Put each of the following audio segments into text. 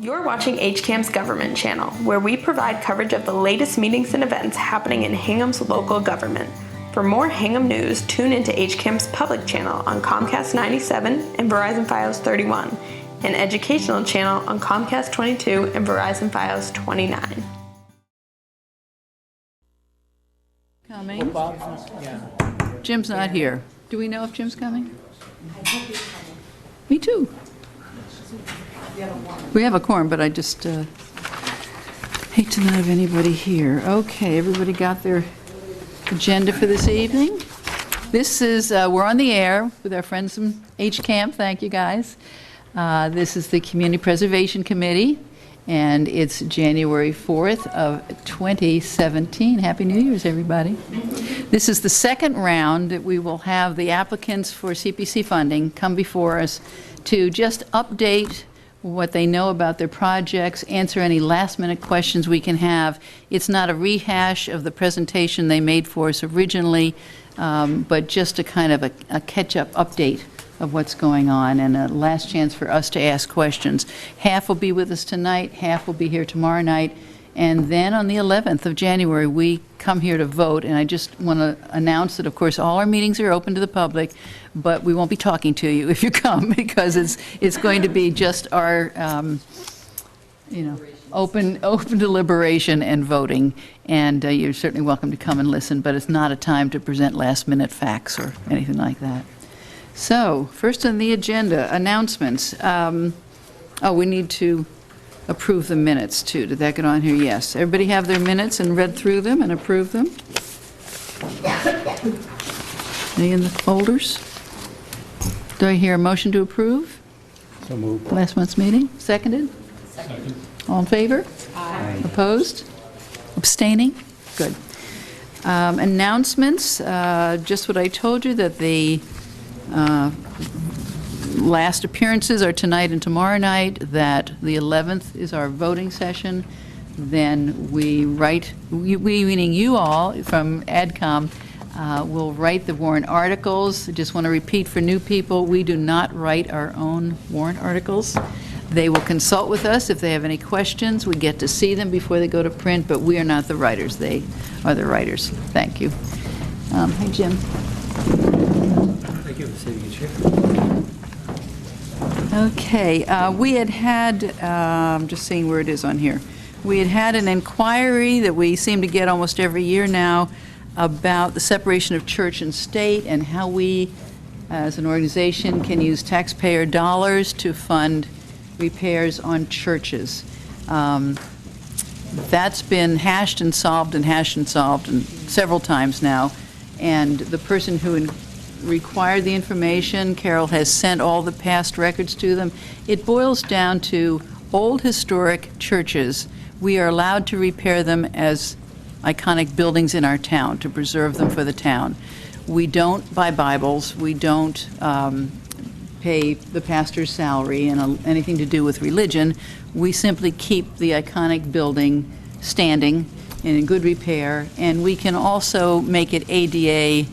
You're watching HCAM's Government Channel, where we provide coverage of the latest meetings and events happening in Hingham's local government. For more Hingham news, tune into HCAM's public channel on Comcast 97 and Verizon Fios 31, and educational channel on Comcast 22 and Verizon Fios 29. Coming. Jim's not here. Do we know if Jim's coming? Me too. We have a quorum, but I just hate to not have anybody here. Okay, everybody got their agenda for this evening? This is, we're on the air with our friends from HCAM. Thank you, guys. This is the Community Preservation Committee, and it's January 4th of 2017. Happy New Year's, everybody. This is the second round that we will have the applicants for CPC funding come before us to just update what they know about their projects, answer any last-minute questions we can have. It's not a rehash of the presentation they made for us originally, but just a kind of a catch-up update of what's going on and a last chance for us to ask questions. Half will be with us tonight, half will be here tomorrow night, and then on the 11th of January, we come here to vote, and I just want to announce that, of course, all our meetings are open to the public, but we won't be talking to you if you come, because it's going to be just our, open deliberation and voting, and you're certainly welcome to come and listen, but it's not a time to present last-minute facts or anything like that. So, first on the agenda, announcements. We need to approve the minutes, too. Did that get on here? Yes. Everybody have their minutes and read through them and approved them? Any in the folders? Do I hear a motion to approve? So moved. Last month's meeting? Seconded? Second. All in favor? Aye. Opposed? Abstaining? Good. Announcements, just what I told you, that the last appearances are tonight and tomorrow night, that the 11th is our voting session. Then we meaning you all from AdCom, will write the warrant articles. I just want to repeat for new people, we do not write our own warrant articles. They will consult with us if they have any questions. We get to see them before they go to print, but we are not the writers. They are the writers. Thank you. Hi, Jim. Thank you for sitting in chair. Okay, we had, I'm just seeing where it is on here. We had an inquiry that we seem to get almost every year now about the separation of church and state and how we, as an organization, can use taxpayer dollars to fund repairs on churches. That's been hashed and solved several times now, and the person who required the information, Carol, has sent all the past records to them. It boils down to old historic churches. We are allowed to repair them as iconic buildings in our town, to preserve them for the town. We don't buy Bibles. We don't pay the pastor's salary and anything to do with religion. We simply keep the iconic building standing and in good repair, and we can also make it ADA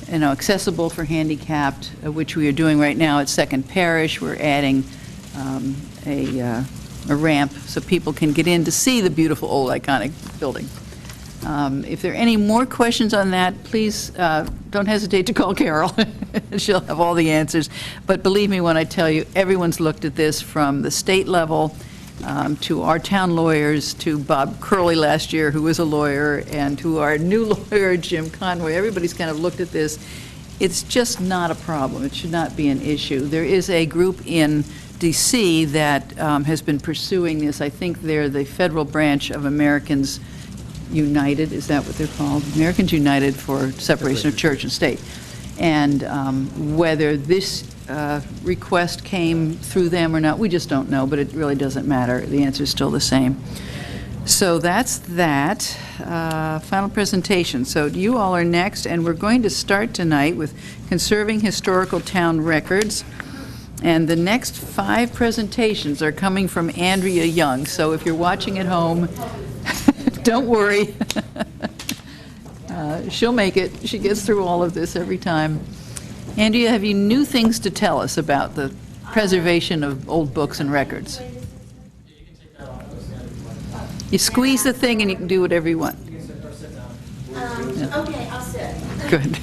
accessible for handicapped, which we are doing right now at Second Parish. We're adding a ramp so people can get in to see the beautiful old iconic building. If there are any more questions on that, please don't hesitate to call Carol. She'll have all the answers. But believe me when I tell you, everyone's looked at this from the state level to our town lawyers, to Bob Curley last year, who was a lawyer, and to our new lawyer, Jim Conway. Everybody's kind of looked at this. It's just not a problem. It should not be an issue. There is a group in D.C. that has been pursuing this. I think they're the federal branch of Americans United. Is that what they're called? Americans United for Separation of Church and State. And whether this request came through them or not, we just don't know, but it really doesn't matter. The answer is still the same. So that's that. Final presentation. So you all are next, and we're going to start tonight with Conserving Historical Town Records. And the next 5 presentations are coming from Andrea Young. So if you're watching at home, don't worry. She'll make it. She gets through all of this every time. Andrea, have you new things to tell us about the preservation of old books and records? You squeeze the thing and you can do whatever you want. Okay, I'll sit. Good.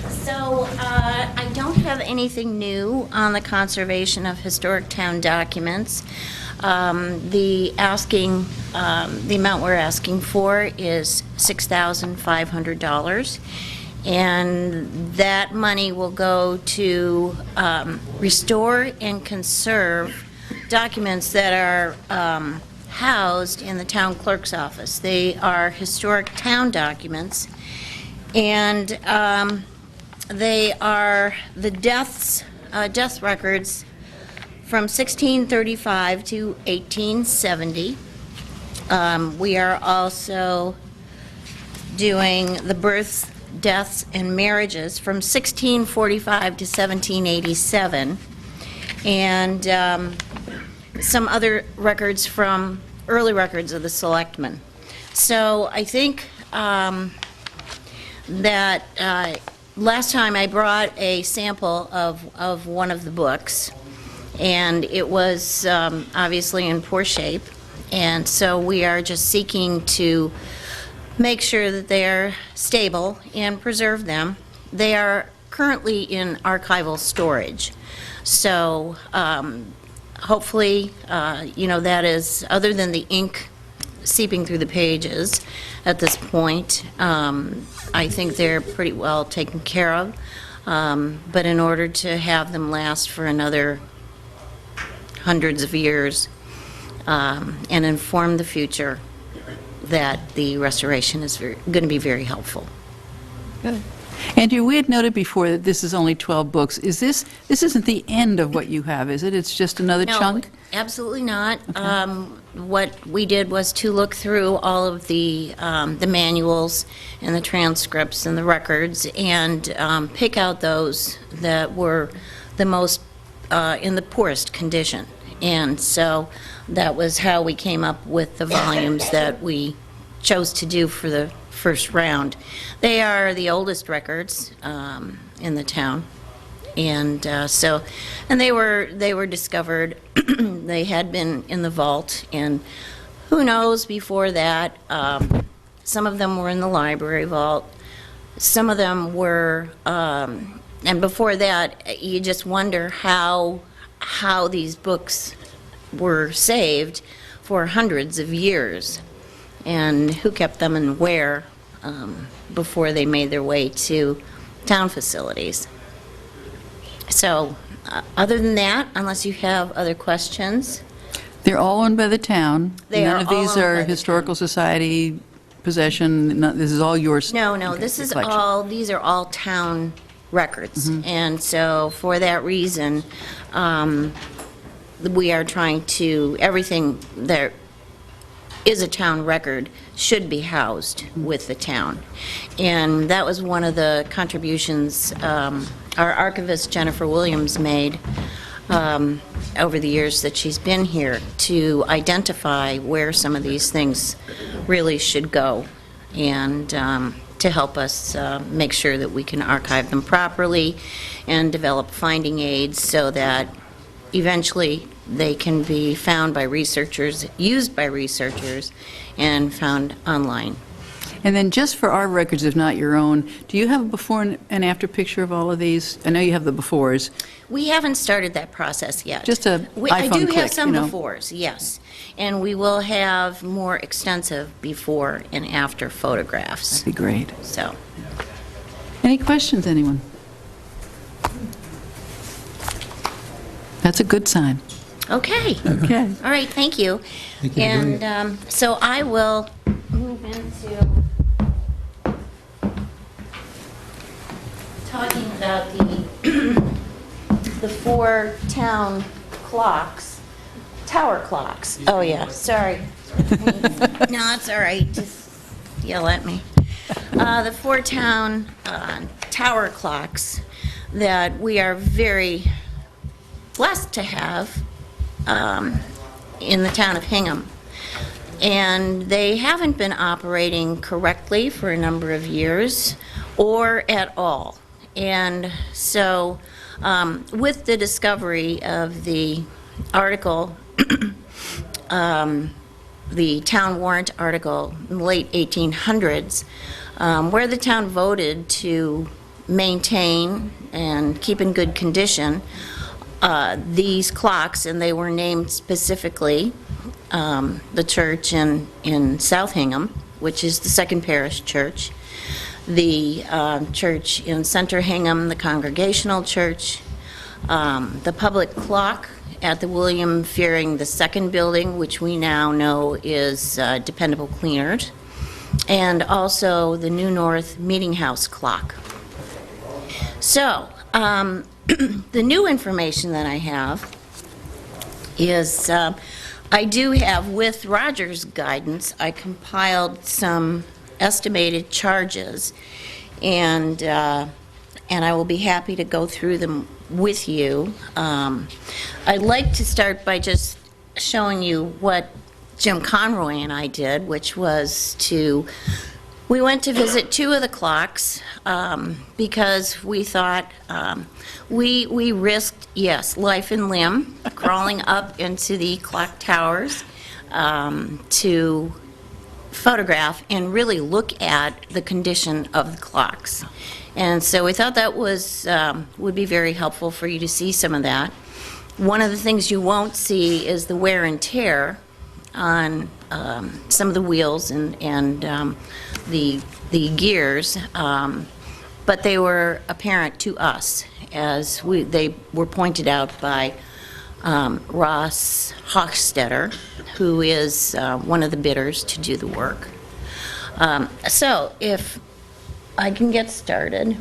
So, I don't have anything new on the conservation of historic town documents. The amount we're asking for is $6,500. And that money will go to restore and conserve documents that are housed in the town clerk's office. They are historic town documents, and they are the death records from 1635 to 1870. We are also doing the births, deaths, and marriages from 1645 to 1787, and some other records from early records of the selectmen. So I think that last time I brought a sample of one of the books, and it was obviously in poor shape, and so we are just seeking to make sure that they're stable and preserve them. They are currently in archival storage. So hopefully, that is, other than the ink seeping through the pages at this point, I think they're pretty well taken care of. But in order to have them last for another hundreds of years and inform the future, that the restoration is going to be very helpful. Good. Andrew, we had noted before that this is only 12 books. This isn't the end of what you have, is it? It's just another chunk? No, absolutely not. Okay. What we did was to look through all of the manuals and the transcripts and the records and pick out those that were the most in the poorest condition. And so that was how we came up with the volumes that we chose to do for the first round. They are the oldest records in the town, and they were discovered. They had been in the vault, and who knows before that. Some of them were in the library vault. Some of them were, and before that, you just wonder how these books were saved for hundreds of years, and who kept them and where before they made their way to town facilities. So other than that, unless you have other questions. They're all owned by the town. None of these are historical society possession. This is all yours. No, okay, this is collection. all, these are all town records. And so for that reason, we are trying to, everything that is a town record should be housed with the town. And that was one of the contributions our archivist Jennifer Williams made over the years that she's been here, to identify where some of these things really should go, and to help us make sure that we can archive them properly and develop finding aids so that eventually they can be found by researchers, used by researchers, and found online. And then just for our records, if not your own, do you have a before and after picture of all of these? I know you have the befores. We haven't started that process yet. Just a iPhone I do click, have some you know. befores, yes. And we will have more extensive before and after photographs. That'd be great. So, Any questions, anyone? That's a good sign. okay. Okay. All right, thank you. Thank you. And so I will move into talking about the four town clocks, tower clocks. Oh, yeah, sorry. No, it's all right, just yell at me. The four town tower clocks that we are very blessed to have in the town of Hingham. And they haven't been operating correctly for a number of years, or at all. And so with the discovery of the article the town warrant article in the late 1800s, where the town voted to maintain and keep in good condition these clocks, and they were named specifically the church in South Hingham, which is the Second Parish Church, the church in Center Hingham, the Congregational Church, the public clock at the William Fearing II building, which we now know is Dependable Cleaners, and also the New North Meeting House clock. So, the new information that I have is I do have, with Roger's guidance, I compiled some estimated charges, and I will be happy to go through them with you. I'd like to start by just showing you what Jim Conroy and I did, which was we went to visit two of the clocks because we thought we risked, yes, life and limb, crawling up into the clock towers to photograph and really look at the condition of the clocks. And so we thought that would be very helpful for you to see some of that. One of the things you won't see is the wear and tear on some of the wheels and the gears, but they were apparent to us as they were pointed out by Ross Hochstetter, who is one of the bidders to do the work. So if I can get started.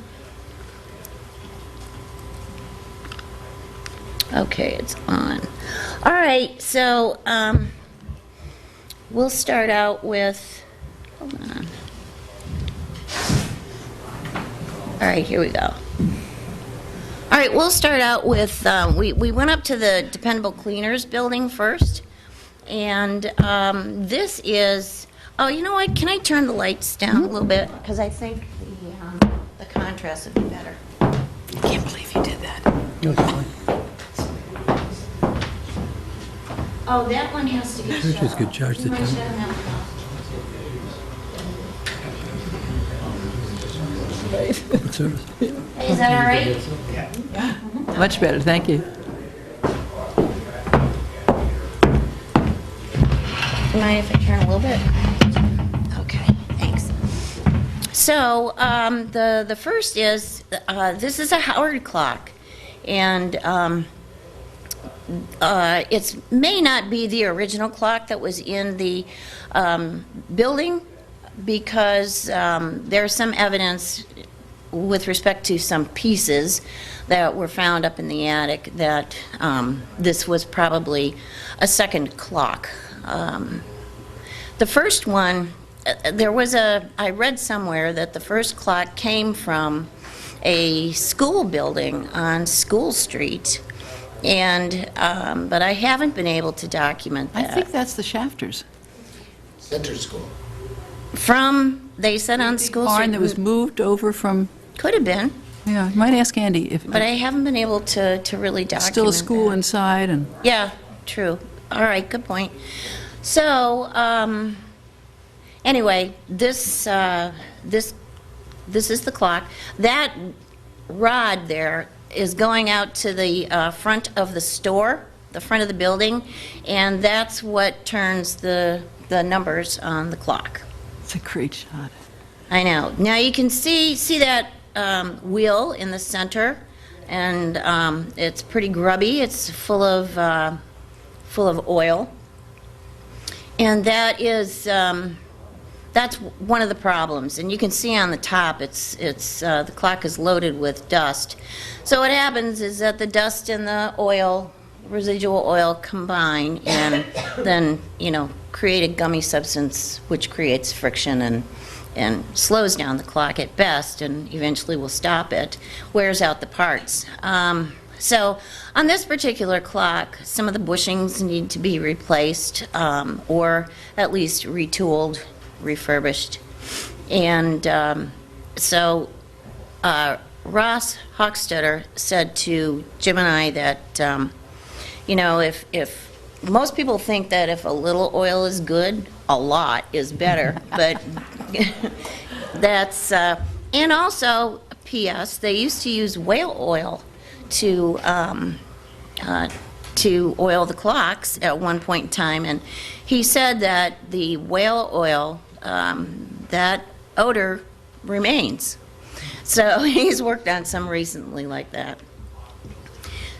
Okay, it's on. All right, so we'll start out with, hold on. All right, here we go. All right, we'll start out with, we went up to the Dependable Cleaners building first, and this is, oh, you know what, can I turn the lights down a little bit? Because I think the contrast would be better. I can't believe you did that. Oh, that one has to get shut Churches could off. charge the You mind town. shutting that one off? Service. Hey, is that all right? Much better, thank you. Mind if I turn a little bit? Okay, thanks. So, the first is, this is a Howard clock, and it may not be the original clock that was in the building, because there's some evidence with respect to some pieces that were found up in the attic that this was probably a second clock. The first one, I read somewhere that the first clock came from a school building on School Street, and but I haven't been able to document I that. think that's the Shafters. Center School. They said on School Street. Barn that was moved over from, Could have been, yeah, you might ask Andy if but I haven't been able to really document still a school that. inside and. Yeah, true. All right, good point. So, anyway, this is the clock. That rod there is going out to the front of the store, the front of the building, and that's what turns the numbers on the clock. It's a great shot. I know. Now you can see that wheel in the center, and it's pretty grubby. It's full of oil, and that is that's one of the problems. And you can see on the top, it's the clock is loaded with dust. So what happens is that the dust and the oil, residual oil, combine and then create a gummy substance which creates friction and slows down the clock at best and eventually will stop it, wears out the parts. So on this particular clock, some of the bushings need to be replaced or at least retooled, refurbished. And so Ross Hochstetter said to Jim and I that, if most people think that if a little oil is good, a lot is better, but that's, and also, P.S., they used to use whale oil to oil the clocks at one point in time, and he said that the whale oil, that odor remains. So he's worked on some recently like that.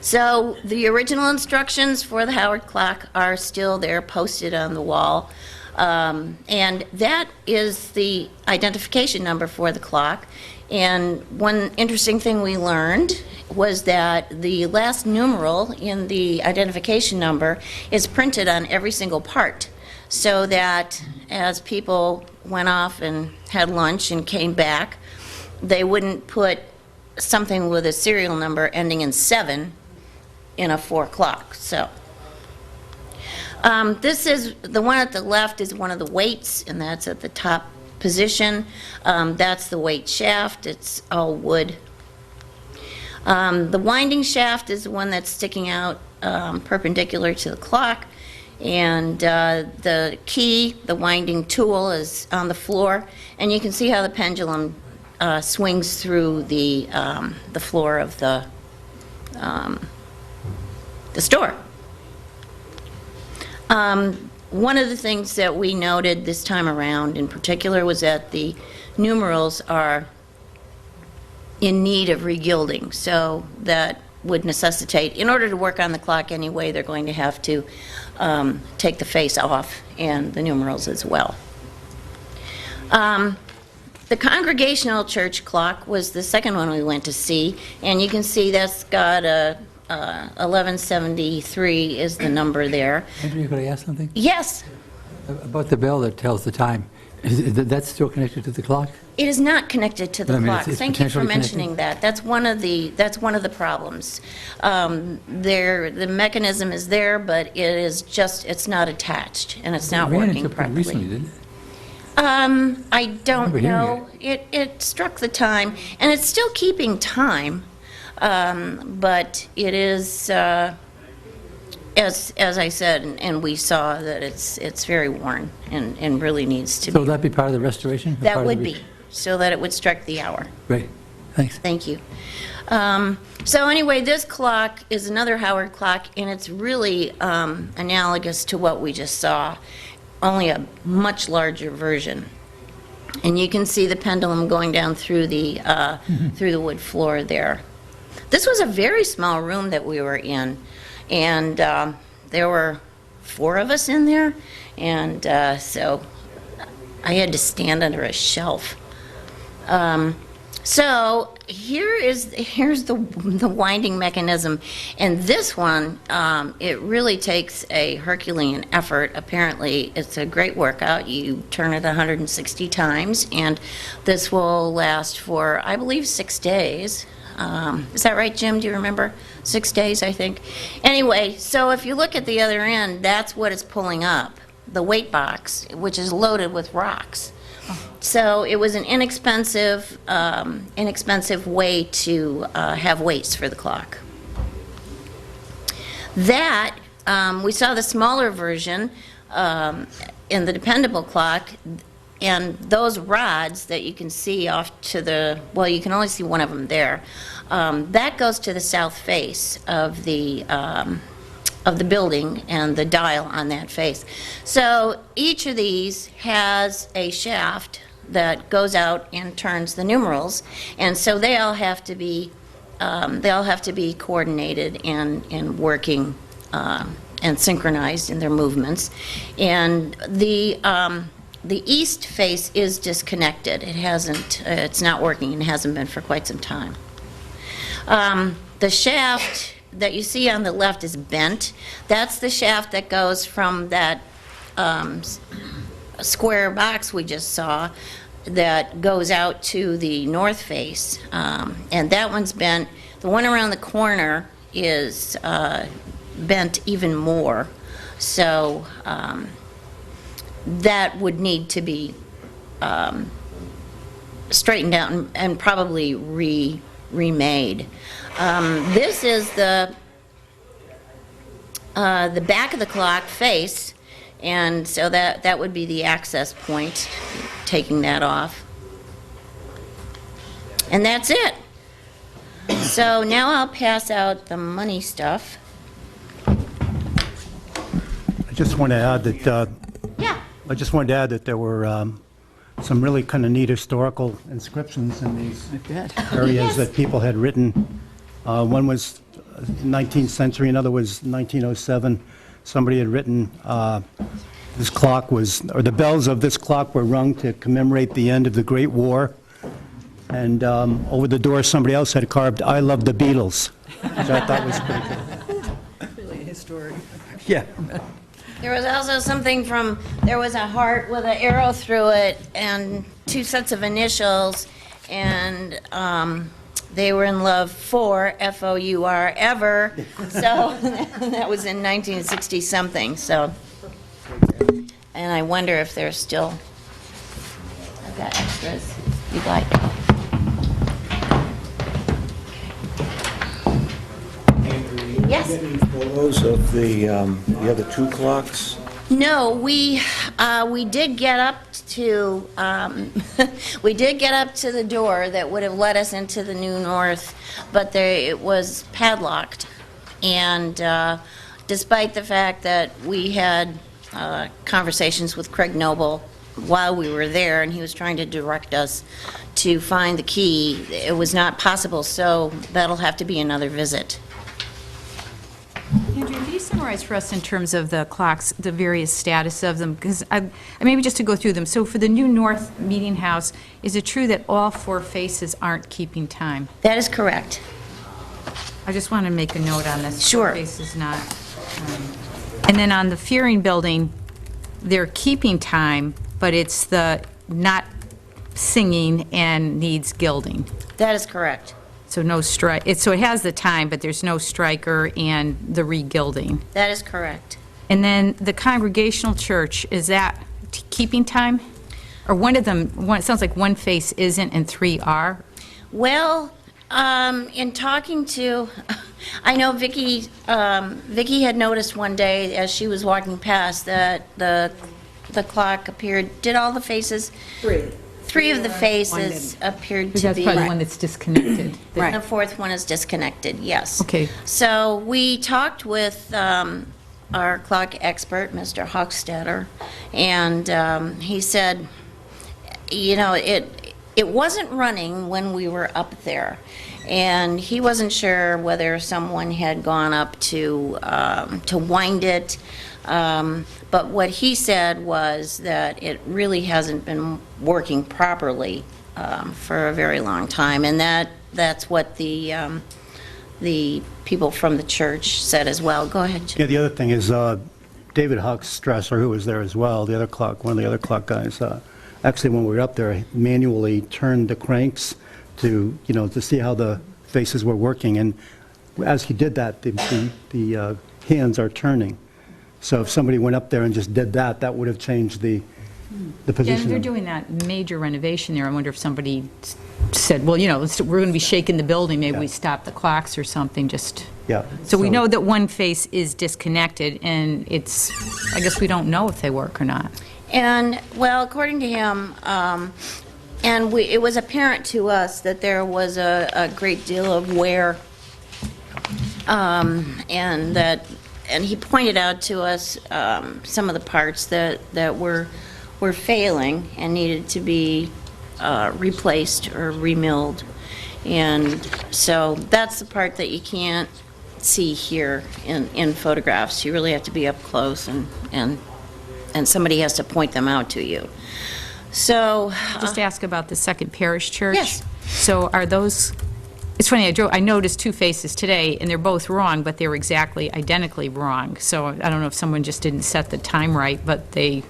So the original instructions for the Howard clock are still there, posted on the wall. And that is the identification number for the clock. And one interesting thing we learned was that the last numeral in the identification number is printed on every single part, so that as people went off and had lunch and came back, they wouldn't put something with a serial number ending in 7 in a 4 o'clock. So this is, the one at the left is one of the weights, and that's at the top position. That's the weight shaft. It's all wood. The winding shaft is the one that's sticking out perpendicular to the clock, and the key, the winding tool, is on the floor, and you can see how the pendulum swings through the floor of the store. One of the things that we noted this time around in particular was that the numerals are in need of regilding, so that would necessitate, in order to work on the clock anyway, they're going to have to take the face off and the numerals as well. The Congregational church clock was the second one we went to see, and you can see that's got a 1173 is the number there. Andrew, could I ask something? Yes, About the bell that tells the time. That's still connected to the clock? it is not connected to the I mean, clock. it's Thank you for potentially mentioning that. That's one of the problems. The mechanism is there, but it is just, it's not attached, and it's not It ran working into it pretty recently, properly. didn't it? I don't remember hearing know. It struck the time, and it's still keeping time, but it is, as I said, and we saw that it's very worn and really needs to So be. would that be part of the restoration? That Part of would the be, so that it would strike the hour. Great, thanks. Thank you. So anyway, this clock is another Howard clock, and it's really analogous to what we just saw, only a much larger version. And you can see the pendulum going down through the wood floor there. This was a very small room that we were in, and there were 4 of us in there, and so I had to stand under a shelf. So here's the winding mechanism, and this one, it really takes a Herculean effort. Apparently, it's a great workout. You turn it 160 times, and this will last for, I believe, 6 days. Is that right, Jim? Do you remember? 6 days, I think. Anyway, so if you look at the other end, that's what it's pulling up, the weight box, which is loaded with rocks. So it was an inexpensive way to have weights for the clock. That, we saw the smaller version in the dependable clock, and those rods that you can see off to the, well, you can only see one of them there, that goes to the south face of the building and the dial on that face. So each of these has a shaft that goes out and turns the numerals, and so they all have to be coordinated and working and synchronized in their movements. And the east face is disconnected. It hasn't, it's not working, and hasn't been for quite some time. The shaft that you see on the left is bent. That's the shaft that goes from that square box we just saw that goes out to the north face, and that one's bent. The one around the corner is bent even more, so that would need to be straightened out and probably remade. This is the the back of the clock face, and so that would be the access point, taking that off. And that's it. So now I'll pass out the money stuff. I just want to add that, Yeah. I just wanted to add that there were some really kind of neat historical inscriptions in these areas that people had written. One was 19th century, another was 1907. Somebody had written, this clock was, or the bells of this clock were rung to commemorate the end of the Great War. And over the door, somebody else had carved, "I love the Beatles," which I thought was pretty cool. Really historic. Yeah. There was also something from, there was a heart with an arrow through it and 2 sets of initials, and they were in love for, F-O-U-R, ever. So that was in 1960-something, so. And I wonder if they're still, I've got extras, if you'd like. Yes? Any photos of the other 2 clocks? No, we did get up to we did get up to the door that would have let us into the New North, but it was padlocked, and despite the fact that we had conversations with Craig Noble while we were there, and he was trying to direct us to find the key, it was not possible. So that'll have to be another visit. Andrew, can you summarize for us in terms of the clocks, the various status of them? Because maybe just to go through them. So for the New North Meeting House, is it true that all 4 faces aren't keeping time? That is correct. I just want to make a note on this. Sure. 4 faces not. And then on the Fearing Building, they're keeping time, but it's the not singing and needs gilding. That is correct. So no strike. So it has the time, but there's no striker and the re-gilding. That is correct. And then the Congregational Church, is that keeping time? Or one of them, it sounds like one face isn't and 3 are? Well, in talking to, I know Vicki had noticed one day as she was walking past that the clock appeared, did all the faces? 3 of the faces appeared to That's be. probably one that's disconnected. And the 4th one is disconnected, yes. Okay. So we talked with our clock expert, Mr. Hochstetter, and he said, you know, it wasn't running when we were up there, and he wasn't sure whether someone had gone up to wind it. But what he said was that it really hasn't been working properly for a very long time, and that's what the people from the church said as well. Go ahead, Jim. Yeah, the other thing is David Hochstrasser, who was there as well, one of the other clock guys, actually when we were up there, manually turned the cranks to see how the faces were working, and as he did that, the hands are turning. So if somebody went up there and just did that, that would have changed the position. And they're doing that major renovation there. I wonder if somebody said, well, we're going to be shaking the building, maybe we stop the clocks or something, just... Yeah. So we know that one face is disconnected, and I guess we don't know if they work or not. And, well, according to him, it was apparent to us that there was a great deal of wear, and he pointed out to us some of the parts that were failing and needed to be replaced or remilled. And so that's the part that you can't see here in photographs. You really have to be up close, and somebody has to point them out to you. So Just ask about the Second Parish Church. Yes. So are those... It's funny, I noticed 2 faces today, and they're both wrong, but they were exactly identically wrong. So I don't know if someone just didn't set the time right, but they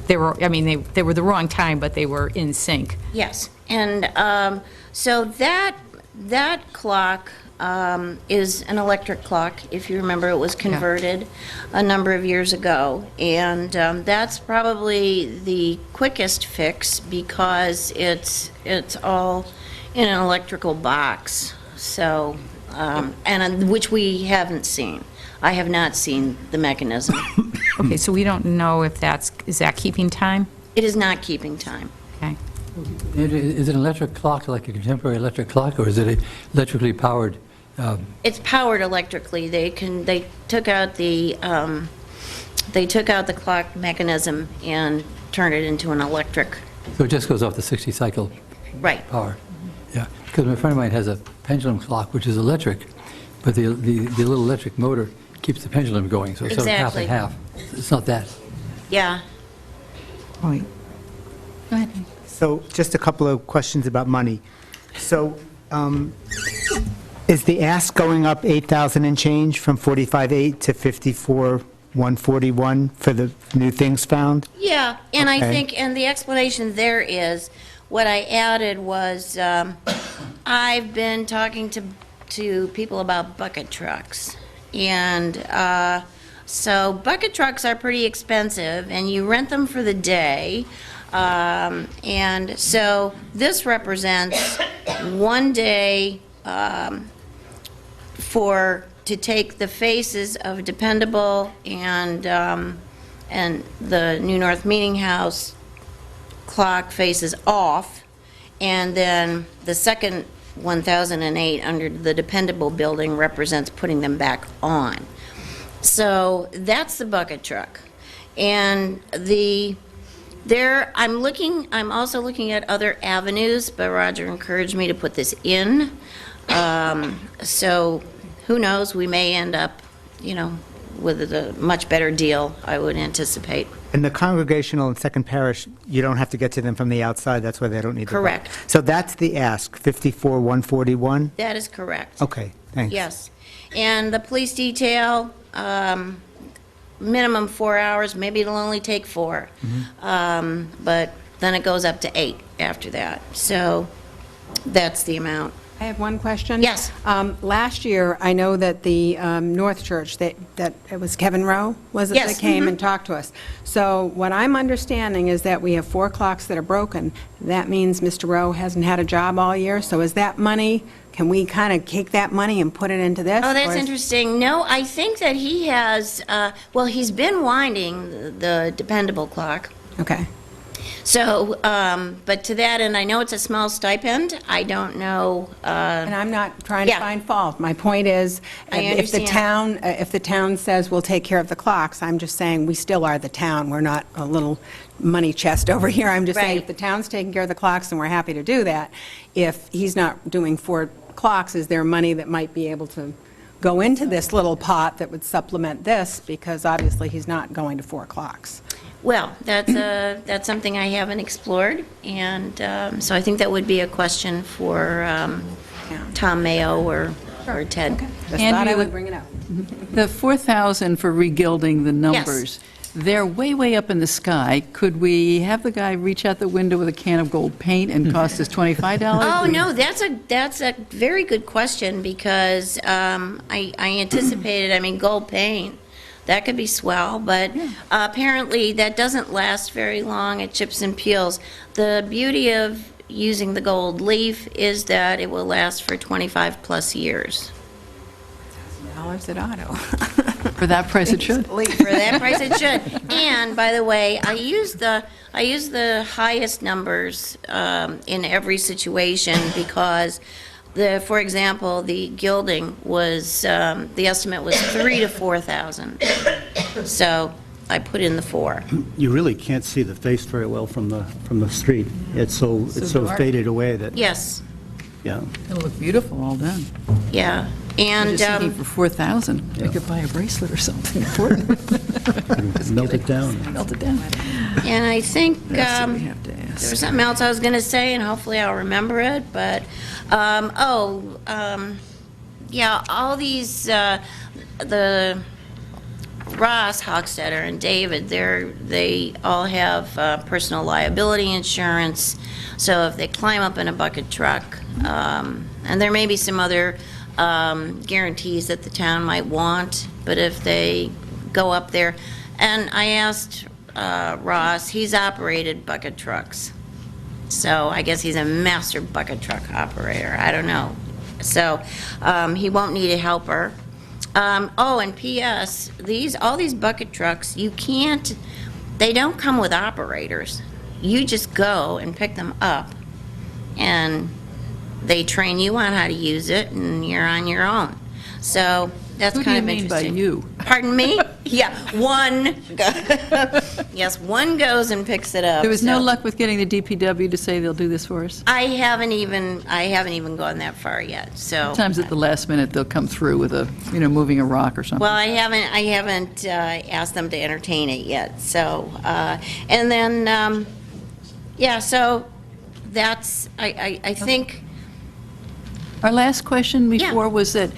were the wrong time, but they were in sync. Yes, and so that clock is an electric clock. If you remember, it was converted a number of years ago, and that's probably the quickest fix because it's all in an electrical box. So, and which we haven't seen. I have not seen the mechanism. Okay, so we don't know if is that keeping time? It is not keeping time. Okay. Is it an electric clock, like a contemporary electric clock, or is it electrically powered? It's powered electrically. They took out the clock mechanism and turned it into an electric. So it just goes off the 60 cycle Right. power? Yeah, because a friend of mine has a pendulum clock, which is electric, but the little electric motor keeps the pendulum going, so it's sort of half Exactly. and half. It's not that. Yeah. Right. Go ahead. So just a couple of questions about money. So is the ask going up 8,000 and change from 45,800 to 54,141 for the new things found? Yeah, and I Okay. think, and the explanation there is, what I added was, I've been talking to people about bucket trucks. And so bucket trucks are pretty expensive, and you rent them for the day. And so this represents one day to take the faces of Dependable and the New North Meeting House clock faces off, and then the second 1008 under the Dependable building represents putting them back on. So that's the bucket truck. And I'm also looking at other avenues, but Roger encouraged me to put this in. So who knows, we may end up, with a much better deal, I would anticipate. And the Congregational and Second Parish, you don't have to get to them from the outside, that's why they don't need the... Correct. So that's the ask, 54,141? That is correct. Okay, thanks. Yes. And the police detail, minimum 4 hours, maybe it'll only take 4. But then it goes up to 8 after that. So that's the amount. I have one question. Yes. Last year, I know that the North Church, that it was Kevin Rowe, was it? Yes, That came and talked to us. So what I'm understanding is that we have 4 clocks that are broken. That means Mr. Rowe hasn't had a job all year. So is that money, can we kind of take that money and put it into this? Oh, that's or is- interesting. No, I think that he has, he's been winding the Dependable clock. Okay. So, but to that end, I know it's a small stipend. I don't know. And I'm not trying to Yeah. find fault. My point is, I if the understand. town says we'll take care of the clocks, I'm just saying we still are the town. We're not a little money chest over here. I'm just saying Right. if the town's taking care of the clocks, and we're happy to do that, if he's not doing 4 clocks, is there money that might be able to go into this little pot that would supplement this? Because obviously he's not going to 4 clocks. Well, that's something I haven't explored, and so I think that would be a question for Tom Mayo or Ted. Just Andrea, thought I would bring it up. The 4,000 for regilding the numbers, they're way, way up in the sky. Could we have the guy reach out the window with a can of gold paint and cost us $25? Oh, no, that's a very good question, because I anticipated, gold paint, that could be swell, but apparently that doesn't last very long. It chips and peels. The beauty of using the gold leaf is that it will last for 25-plus years. Dollars at Auto. For that price, it should. For that price, it should. And, by the way, I use the highest numbers in every situation, because for example, the gilding was, the estimate was 3,000 to 4,000. So I put in the 4. You really can't see the face very well from the street. It's so dark. faded away that, Yes, yeah. It'll look beautiful all done. yeah. I'm And, just thinking for 4,000, we could buy a bracelet or something important. Melt it down. Melt it down. and I think, What else do we have to there ask? was something else I was going to say, and hopefully I'll remember it, but, yeah, all these, the Ross, Hochstetter, and David, they all have personal liability insurance, so if they climb up in a bucket truck, and there may be some other guarantees that the town might want, but if they go up there, and I asked Ross, he's operated bucket trucks, so I guess he's a master bucket truck operator, I don't know. So he won't need a helper. Oh, and P.S., all these bucket trucks, they don't come with operators. You just go and pick them up, and they train you on how to use it, and you're on your own. So that's Who do kind you of mean by interesting. you? Pardon me? Yeah, one. Yes, one goes and picks it up. There was no so- luck with getting the DPW to say they'll do this for us? I haven't even gone that far yet. So Sometimes at the last minute, they'll come through with moving a rock or something. well, I haven't asked them to entertain it yet. So and then yeah, so that's I think. Our last question before Yeah. was that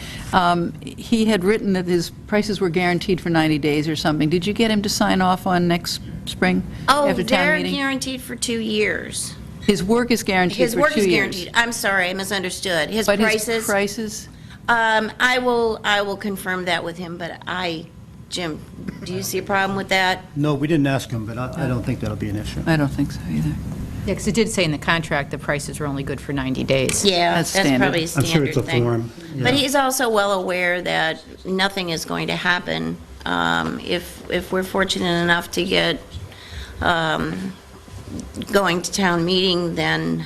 he had written that his prices were guaranteed for 90 days or something. Did you get him to sign off on next spring Oh, after town they're meeting? guaranteed for 2 years. His work is guaranteed His for work 2 is years. guaranteed. I'm sorry, I misunderstood. His But prices. his prices? I will confirm that with him. But Jim, do you see a problem with that? No, we didn't ask him, but I don't think that'll be an issue. I don't think so either. Yeah, because it did say in the contract the prices were only good for 90 days. Yeah, That's that's standard. probably a I'm standard sure it's a thing. form. But yeah. he's also well aware that nothing is going to happen if we're fortunate enough to get going to town meeting, then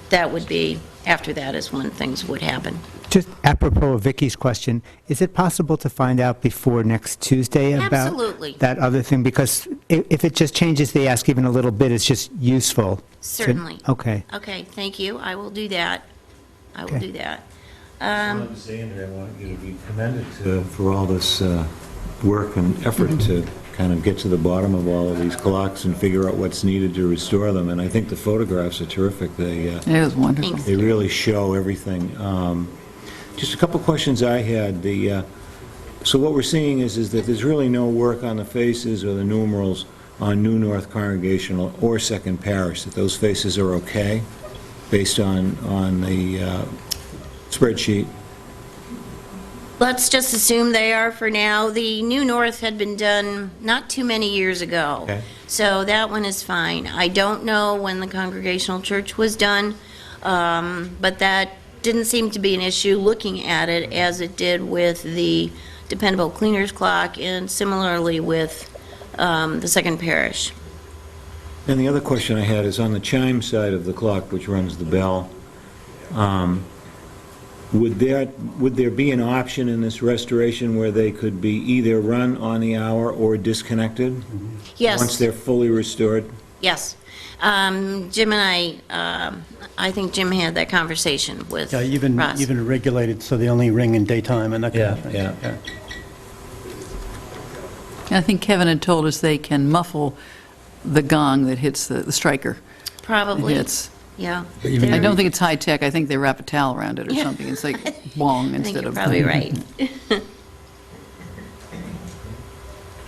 that would be, after that is when things would happen. Just apropos of Vicky's question, is it possible to find out before next Tuesday about Absolutely. that other thing? Because if it just changes the ask even a little bit, it's just useful. Certainly. Okay. Okay, thank you. I will do that. I will Okay. do that. I wanted to say, Andrea, I want you to be commended for all this work and effort to kind of get to the bottom of all of these clocks and figure out what's needed to restore them. And I think the photographs are terrific. It was wonderful. Thanks. They really show everything. Just a couple questions I had. So what we're seeing is that there's really no work on the faces or the numerals on New North Congregational or Second Parish, that those faces are okay based on the spreadsheet? Let's just assume they are for now. The New North had been done not too many years ago. Okay. So that one is fine. I don't know when the Congregational Church was done, but that didn't seem to be an issue looking at it as it did with the dependable cleaner's clock and similarly with the Second Parish. And the other question I had is on the chime side of the clock, which runs the bell. Would there be an option in this restoration where they could be either run on the hour or disconnected? Yes. Once they're fully restored? Yes. Jim and I think Jim had that conversation with Yeah, Ross. even regulated, so they only ring in daytime and that kind of thing. Yeah. I think Kevin had told us they can muffle the gong that hits the striker. Probably. It hits. Yeah. I don't think it's high-tech. I think they wrap a towel around it or Yeah. something. It's like bong I think instead you're of... probably right.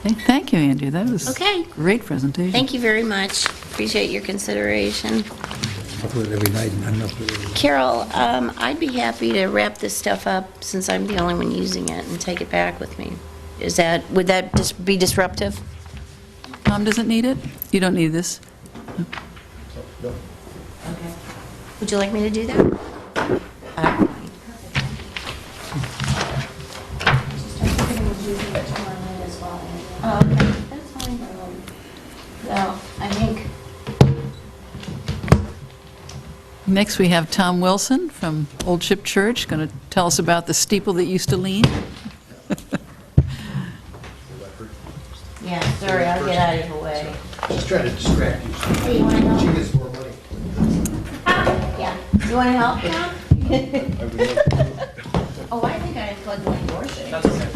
Hey, thank you, Andrea. That was Okay. a great presentation. Thank you very much. Appreciate your consideration. I do it every night, and I don't know if it- Carol, I'd be happy to wrap this stuff up since I'm the only one using it and take it back with me. Would that just be disruptive? Tom doesn't need it? You don't need this? Would you like me to do that? I don't mind. Oh, okay, that's fine. Well, I think, Next, we have Tom Wilson from Old Ship Church, going to tell us about the steeple that used to lean. yeah, sorry, I'll get out of your way. Just trying to distract you. Hey, you want to help? She gets more money. Yeah. You want to help, Tom? Oh, I think I unplugged my door thing. That's okay.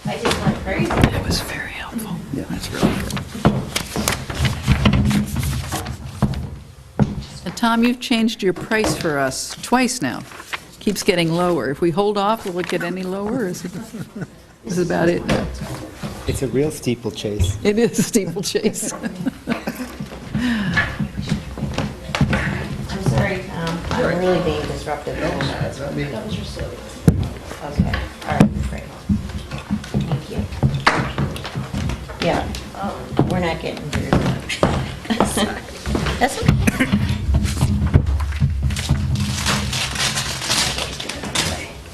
I just went crazy. That was very helpful. Yeah, that's really good. Tom, you've changed your price for us twice now. Keeps getting lower. If we hold off, will it get any lower? Or is it about it now? It's a real steeplechase. It is a steeplechase. I'm sorry, Tom. I'm really being disruptive. That's not me. Okay, all right, great. Thank you. Yeah, we're not getting through. That's okay.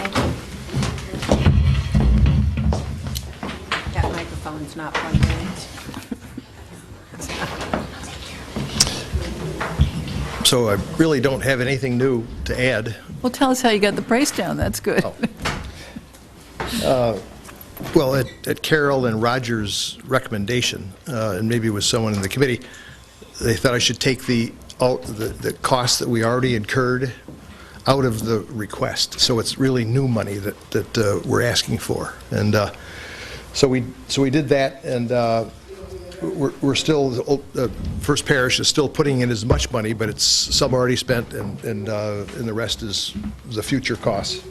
Thank you. phone's not plugged in. So I really don't have anything new to add. Well, tell us how you got the price down, that's good. Well, at Carol and Roger's recommendation, and maybe it was someone in the committee, they thought I should take the costs that we already incurred out of the request. So it's really new money that we're asking for. And so we did that, and we're still, the First Parish is still putting in as much money, but it's some already spent, and the rest is the future costs.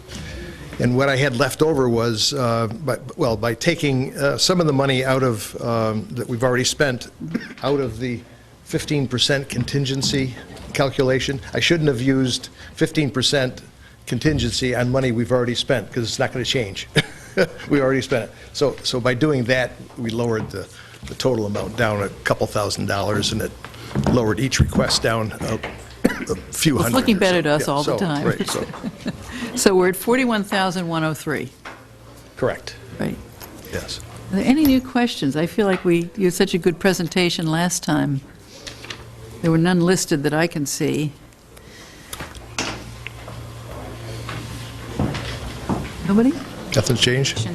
And what I had left over was, by taking some of the money out of, that we've already spent, out of the 15% contingency calculation. I shouldn't have used 15% contingency on money we've already spent, because it's not going to change. We already spent it. So by doing that, we lowered the total amount down a couple $1,000s, and it lowered each request down a few hundred. It's looking better to us Yeah, all the time. Right, so, So we're at 41,103. correct, Right. yes. Are there any new questions? I feel like you had such a good presentation last time. There were none listed that I can see. Nobody? Nothing's changed? Well,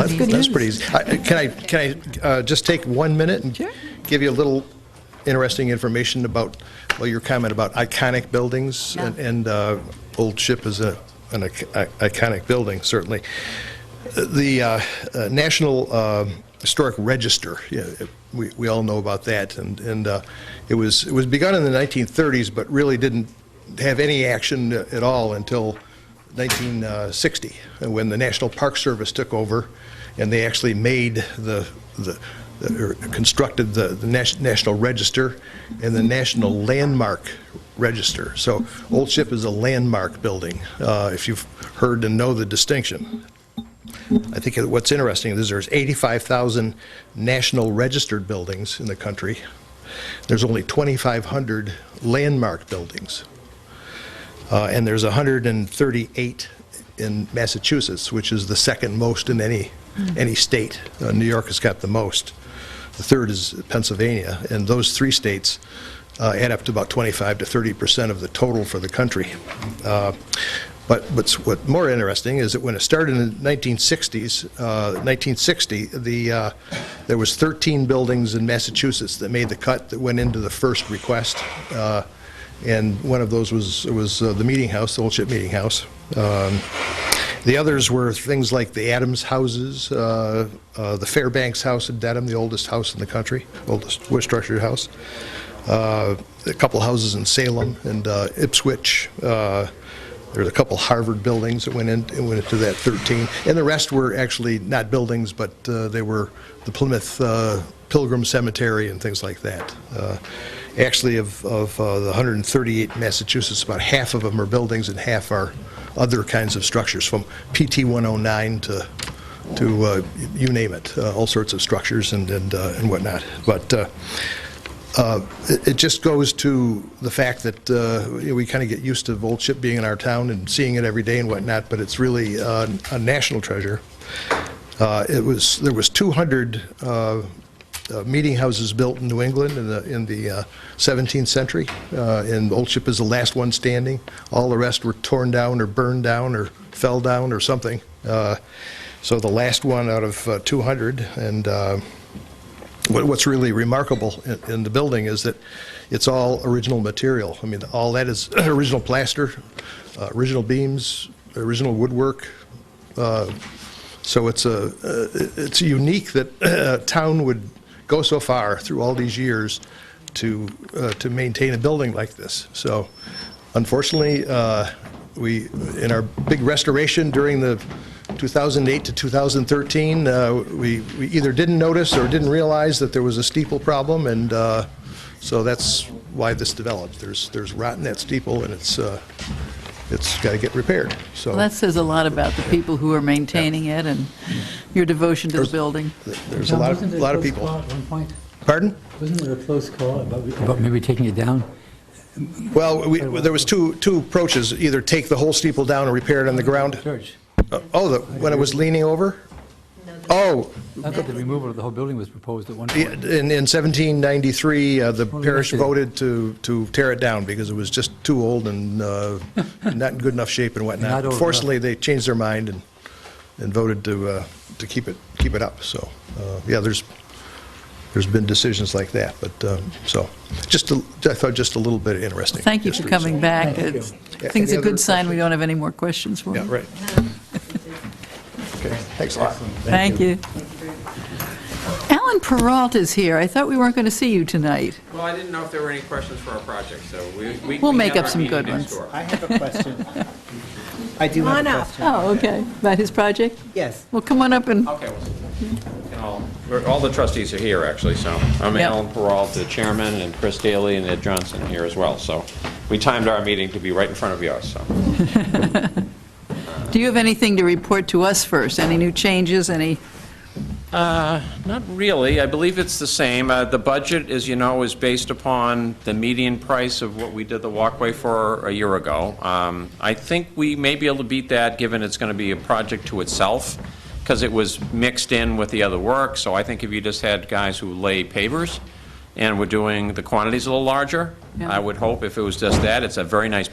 That's good that's news. pretty easy. Can I just take 1 minute and Sure. give you a little interesting information about, well, your comment about iconic buildings, Yeah. and Old Ship is an iconic building, certainly. The National Historic Register, yeah, we all know about that, and it was begun in the 1930s, but really didn't have any action at all until 1960, when the National Park Service took over, and they actually made or constructed the National Register and the National Landmark Register. So Old Ship is a landmark building, if you've heard and know the distinction. I think what's interesting is there's 85,000 national registered buildings in the country. There's only 2,500 landmark buildings. And there's 138 in Massachusetts, which is the second most in any state. New York has got the most. The third is Pennsylvania, and those three states add up to about 25 to 30% of the total for the country. But what's more interesting is that when it started in the 1960, there was 13 buildings in Massachusetts that made the cut that went into the first request. And one of those was the Meeting House, the Old Ship Meeting House. The others were things like the Adams houses, the Fairbanks House in Dedham, the oldest house in the country, oldest wood-structured house. A couple houses in Salem and Ipswich. There's a couple Harvard buildings that went into that 13, and the rest were actually not buildings, but they were the Plymouth Pilgrim Cemetery and things like that. Actually, of the 138 in Massachusetts, about half of them are buildings and half are other kinds of structures, from PT 109 to you name it, all sorts of structures and whatnot. But it just goes to the fact that we kind of get used to Old Ship being in our town and seeing it every day and whatnot, but it's really a national treasure. There was 200 meeting houses built in New England in the 17th century, and Old Ship is the last one standing. All the rest were torn down or burned down or fell down or something. So the last one out of 200, and what's really remarkable in the building is that it's all original material. I mean, all that is original plaster, original beams, original woodwork. So it's unique that a town would go so far through all these years to maintain a building like this. So, unfortunately, we in our big restoration during the 2008 to 2013, we either didn't notice or didn't realize that there was a steeple problem, and so that's why this developed. There's rot in that steeple, and it's got to get repaired. So Well, that says a lot about the people who are maintaining it and your devotion to the building. there's a lot of people. At one point, Pardon? wasn't there a close call about maybe taking it down? Well, there was two approaches: either take the whole steeple down and repair it on the ground. Church. When it was leaning over. No, Oh, I thought the removal of the whole building was proposed at one point. in 1793, the parish voted to tear it down because it was just too old and not in good enough shape and Not whatnot. old Fortunately, they changed their mind and voted to keep it up. So, yeah, there's been decisions like that, but, so, I thought just a little bit interesting. Thank you for history, coming so. back. Yeah, I think it's a any other good sign we don't have any more questions for Yeah, you. right. Okay, thanks a lot. Thank you. Alan Peralta is here. I thought we weren't going to see you tonight. Well, I didn't know if there were any questions for our project, so We'll make have up our some meeting good next ones. door. I have a question. I do have Come a on up. question. Oh, okay. About his project? Yes. Well, come on up and, Okay, all the trustees are here, actually, so I'm Yep. Alan Peralta, the chairman, and Chris Daly and Ed Johnson are here as well. So we timed our meeting to be right in front of yours, so. do you have anything to report to us first? Any new changes, any? Not really. I believe it's the same. The budget, as you know, is based upon the median price of what we did the walkway for a year ago. I think we may be able to beat that, given it's going to be a project to itself, because it was mixed in with the other work. So I think if you just had guys who lay pavers and were doing the quantities a little larger, Yeah. I would hope if it was just that. It's a very nice,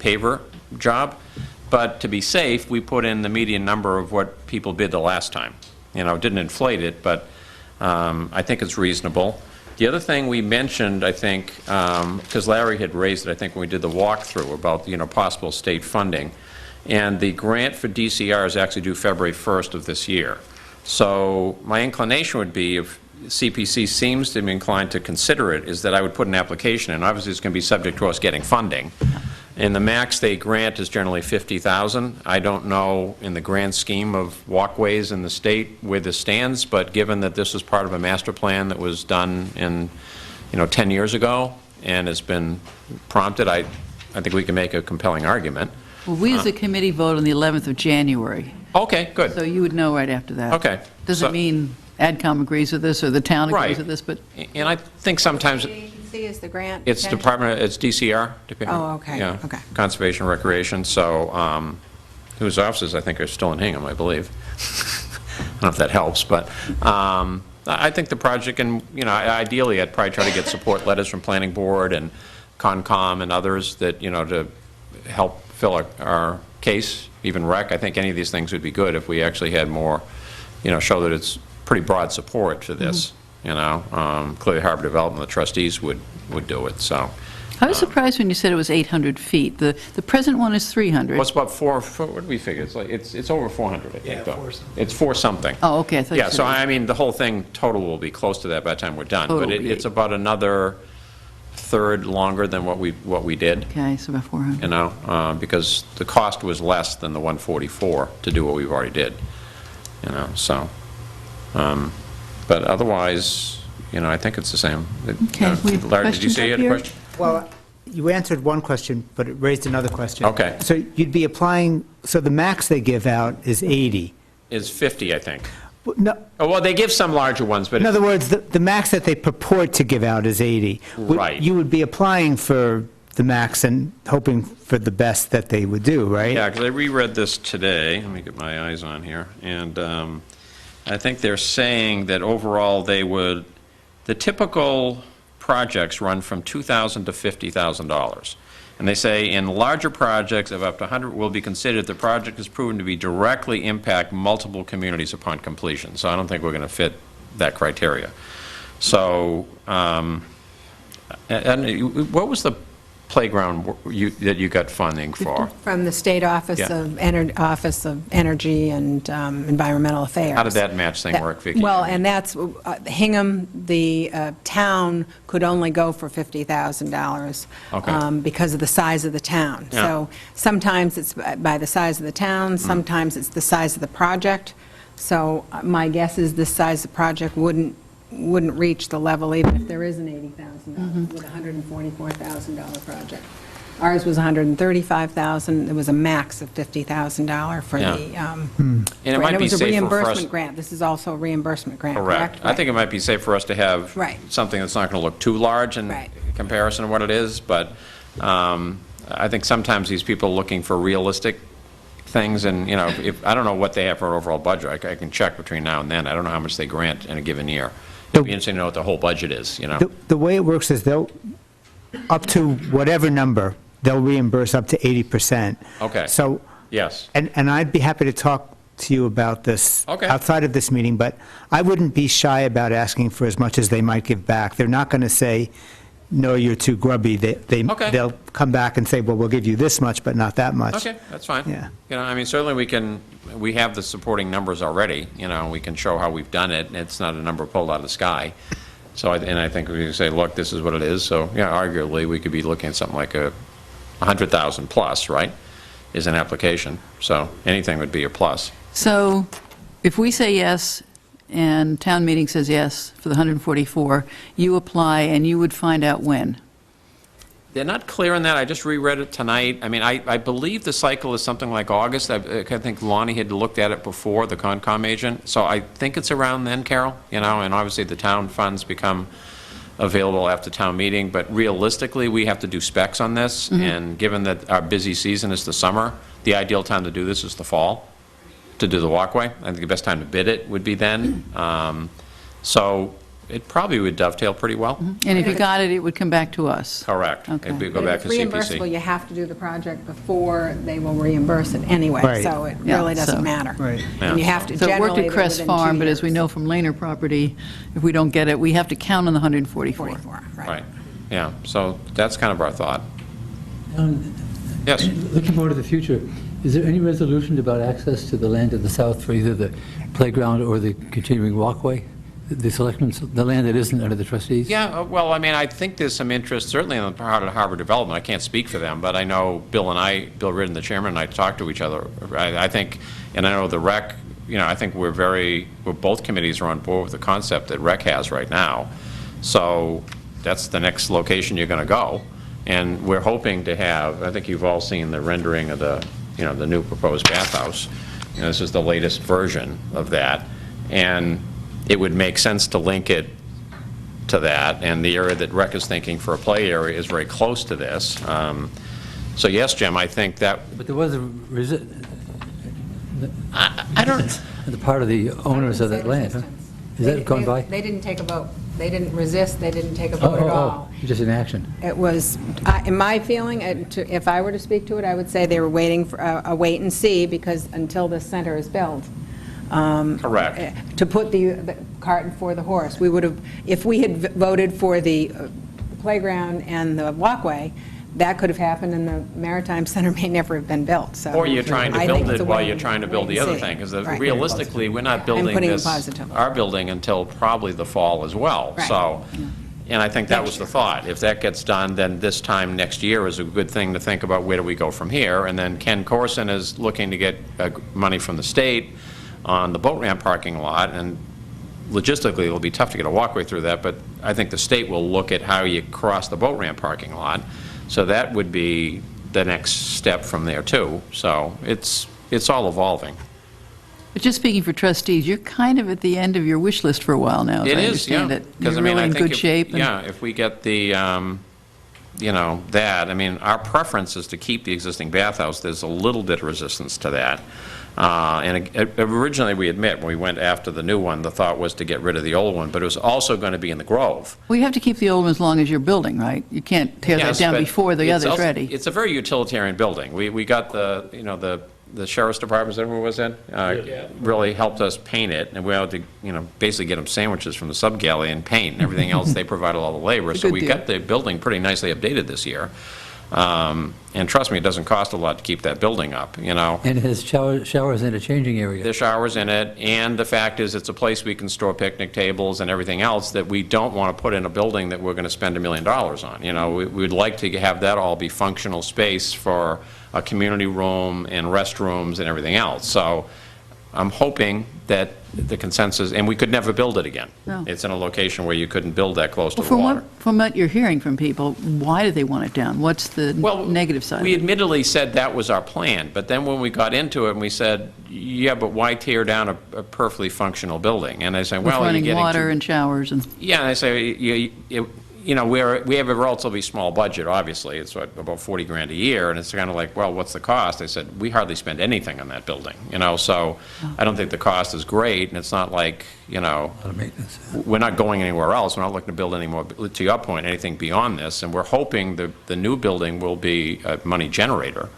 paver job. But to be safe, we put in the median number of what people bid the last time. Didn't inflate it, but I think it's reasonable. The other thing we mentioned, I think, because Larry had raised it, I think, when we did the walkthrough about, possible state funding, and the grant for DCR is actually due February 1st of this year. So my inclination would be, if CPC seems to be inclined to consider it, is that I would put an application in. Obviously, it's going to be subject to us getting funding. And the max they grant is generally $50,000. I don't know in the grand scheme of walkways in the state where this stands, but given that this is part of a master plan that was done in, 10 years ago and has been prompted, I think we can make a compelling argument. Well, we as a committee vote on the 11th of January, Okay, good. so you would know right after that. Okay. Doesn't mean AdCom agrees with this or the town agrees Right. with this, but And I think sometimes The agency is the grant? it's it's DCR. Oh, okay, Yeah, okay. Conservation Recreation, so, whose offices I think are still in Hingham, I believe. I don't know if that helps, but I think the project, and, ideally, I'd probably try to get support letters from Planning Board and Concom and others that, to help fill our case, even rec. I think any of these things would be good if we actually had more, show that it's pretty broad support for this, Clearly Harbor Development, the trustees would do it, so. I was surprised when you said it was 800 feet. The present one is 300. What's about what did we figure? It's over 400, I think, though. It's 4 something. Oh, okay, I thought you Yeah, said so it was- I mean, the whole thing total will be close to that by the time we're done. Total But will be it's 8. about another third longer than what we did, Okay, so about 400. because the cost was less than the 144 to do what we've already did, so. But otherwise, I think it's the same. Okay, we have Larry, did you questions say you up had a here? question? Well, you answered one question, but it raised another question. Okay. So you'd be applying, so the max they give out is 80. It's 50, I think. No, Oh, well, they give some larger ones, but in other words, the max that they purport to give out is 80. Right. You would be applying for the max and hoping for the best that they would do, right? yeah, because I reread this today. Let me get my eyes on here. And I think they're saying that overall the typical projects run from $2,000 to $50,000. And they say in larger projects of up to 100 will be considered if the project is proven to be directly impact multiple communities upon completion. So I don't think we're going to fit that criteria. So, and what was the playground that you got funding for? From the State Office Yeah. of Energy and Environmental Affairs. How did that match thing work, Vicki? Well, and that's, Hingham, the town could only go for $50,000 Okay. because of the size of the town. Yeah. So sometimes it's by the size of the town, sometimes it's the size of the project. So my guess is the size of the project wouldn't reach the level, even if there is an $80,000 with a $144,000 project. Ours was $135,000. There was a max of $50,000 for Yeah. the, And it and might it be was a safer for us. reimbursement grant. This is also a reimbursement grant, correct? Correct. I think it might be safe for us to have Right. something that's not going to look too large in Right. comparison to what it is, but I think sometimes these people looking for realistic things, and, you know, if, I don't know what they have for an overall budget. I can check between now and then. I don't know how much they grant in a given year. It'd be interesting to know what the whole budget is, you know. The way it works is they'll, up to whatever number, they'll reimburse up to 80%. Okay. So, Yes. and I'd be happy to talk to you about this Okay. outside of this meeting, but I wouldn't be shy about asking for as much as they might give back. They're not going to say, no, you're too grubby. Okay. They'll come back and say, well, we'll give you this much, but not that much. Okay, that's fine. Yeah. You know, I mean, certainly we have the supporting numbers already, you know, we can show how we've done it. It's not a number pulled out of the sky. So, and I think we can say, look, this is what it is. So, yeah, arguably, we could be looking at something like a 100,000 plus, right, is an application. So anything would be a plus. So if we say yes, and town meeting says yes for the 144, you apply, and you would find out when? They're not clear on that. I just reread it tonight. I mean, I believe the cycle is something like August. I think Lonnie had looked at it before, the Concom agent. So I think it's around then, Carol, you know, and obviously the town funds become available after town meeting. But realistically, we have to do specs on this. And given that our busy season is the summer, the ideal time to do this is the fall, to do the walkway. I think the best time to bid it would be then. So it probably would dovetail pretty well. And if you got it, it would come back to us? Correct. Okay. It would go But back if to it's reimbursable, CPC. you have to do the project before they will reimburse it anyway, Right. so it Yeah, really doesn't so- matter. Right. And you have to, So it worked generally, at Crest they're within 2 Farm, but as we years. know from Laner property, if we don't get it, we have to count on the 144. 44, right. Right. Yeah, so that's kind of our thought. Um, Yes. Looking forward to the future, is there any resolution about access to the land to the south for either the playground or the continuing walkway? The selectmen's, the land that isn't under the trustees? Yeah, well, I mean, I think there's some interest, certainly on the part of Harbor Development. I can't speak for them, but I know Bill Ridden, the chairman, and I talk to each other. I think, and I know the rec, you know, I think both committees are on board with the concept that rec has right now. So that's the next location you're going to go. And we're hoping to have, I think you've all seen the rendering of the, you know, the new proposed bathhouse. You know, this is the latest version of that. And it would make sense to link it to that, and the area that rec is thinking for a play area is very close to this. So yes, Jim, I think that, But there was I don't, the part of the owners of that land, huh? Is that gone by? They didn't take a vote. They didn't resist, they didn't take a vote at all. Just in action. It was, in my feeling, if I were to speak to it, I would say they were waiting for a wait and see, because until this center is built. Correct. To put the cart before the horse. We would have, if we had voted for the playground and the walkway, that could have happened, and the Maritime Center may never have been built, so. or you're trying to I think build it's it a while wait you're trying to build the and other see. thing, because Right. realistically, we're not building putting it this, positively. our building, until probably the fall as well. Right. So, and I think that was the Next thought. If that gets done, then this time next year is a good thing to think about, where do we go from here? And then Ken Corson is looking to get money from the state on the boat ramp parking lot, and logistically, it'll be tough to get a walkway through that, but I think the state will look at how you cross the boat ramp parking lot. So that would be the next step from there, too. So it's all evolving. But just speaking for trustees, you're kind of at the end of your wish list for a while now, as It I is, yeah. understand it. 'Cause, You're I mean, really I in think good if- shape. and- Yeah, if we get the, you know, that, I mean, our preference is to keep the existing bathhouse. There's a little bit of resistance to that. And originally, we admit, when we went after the new one, the thought was to get rid of the old one, but it was also going to be in the Grove. Well, you have to keep the old one as long as you're building, right? You can't tear that Yes, down but before the it's other's also- ready. It's a very utilitarian building. We got the, you know, the sheriff's department, is that who it was in? Really helped us paint it, and we had to, you know, basically get them sandwiches from the sub-galley and paint, and everything else, they provided all the labor. So Good we deal. got the building pretty nicely updated this year. And trust me, it doesn't cost a lot to keep that building up, you know. And it has showers and a changing area. There's showers in it, and the fact is, it's a place we can store picnic tables and everything else that we don't want to put in a building that we're going to spend $1 million on. You know, we'd like to have that all be functional space for a community room and restrooms and everything else. So I'm hoping that the consensus, and we could never build it again. No. It's in a location where you couldn't build that close to Well, the water. from what you're hearing from people, why do they want it down? What's the negative side of We it? admittedly said that was our plan, but then when we got into it, and we said, yeah, but why tear down a perfectly functional building? And I said, With well, you're running getting water too... and showers and... Yeah, and I say, you know, we have a relatively small budget, obviously. It's about 40 grand a year, and it's kind of like, well, what's the cost? I said, we hardly spend anything on that building, you know, so I don't think the cost is great, and it's not like, you know, we're not going anywhere else. We're not looking to build any more, to your point, anything beyond this, and we're hoping the new building will be a money generator.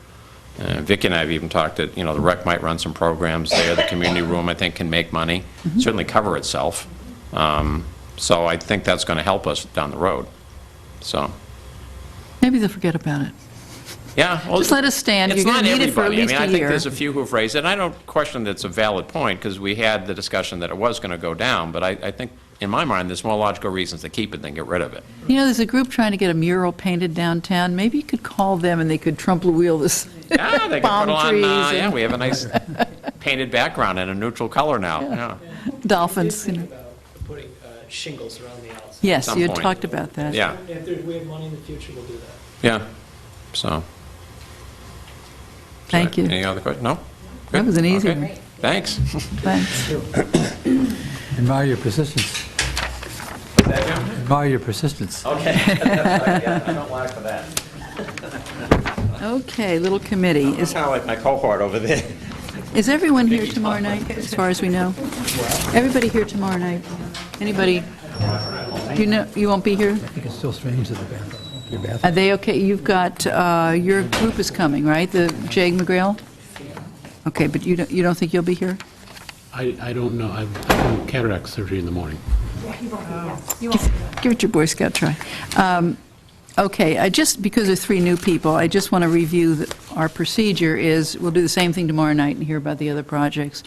Vicki and I have even talked that, you know, the rec might run some programs there. The community room, I think, can make money, certainly cover itself. So I think that's going to help us down the road. So Maybe they'll forget about it. yeah, well, Just let us stand. It's You're not gonna need it for at everybody. least I mean, a I think year. there's a few who've raised it. And I don't question that it's a valid point because we had the discussion that it was going to go down. But I think, in my mind, there's more logical reasons to keep it than get rid of it. You know, there's a group trying to get a mural painted downtown. Maybe you could call them and they could trumple wheel this Yeah, they can palm put on. trees Yeah, and we have a nice painted background and a neutral color now. Yeah. dolphins. you know. Putting shingles around the outside. Yes, Some you had point. talked about that. Yeah. If we have money in the future, we'll do that. Yeah. So. Thank you. Any other questions? No? That Good? was an easy Okay. one. Thanks. Thanks. Admire your persistence. Admire your persistence. Okay. I don't lack for that. Okay, little committee. It's kind of like my cohort over there. Is everyone here tomorrow night, as far as we know? Everybody here tomorrow night? Anybody? You know, you won't be here? I think it's still strange that your Are bathroom. they okay? You've got, your group is coming, right? The Jag McGrail? Okay, but you don't think you'll be here? I don't know. I'm having cataract surgery in the morning. Give it your Boy Scout try. Okay, because there are 3 new people, I just want to review our procedure is, we'll do the same thing tomorrow night and hear about the other projects.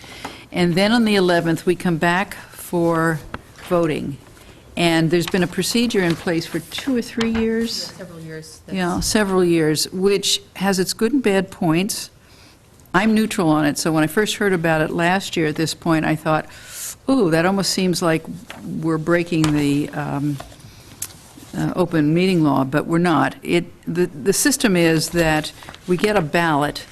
And then on the 11th, we come back for voting. And there's been a procedure in place for 2 or 3 years. Several years. Yeah, several years, which has its good and bad points. I'm neutral on it, so when I first heard about it last year at this point, I thought, ooh, that almost seems like we're breaking the open meeting law, but we're not. The system is that we get a ballot.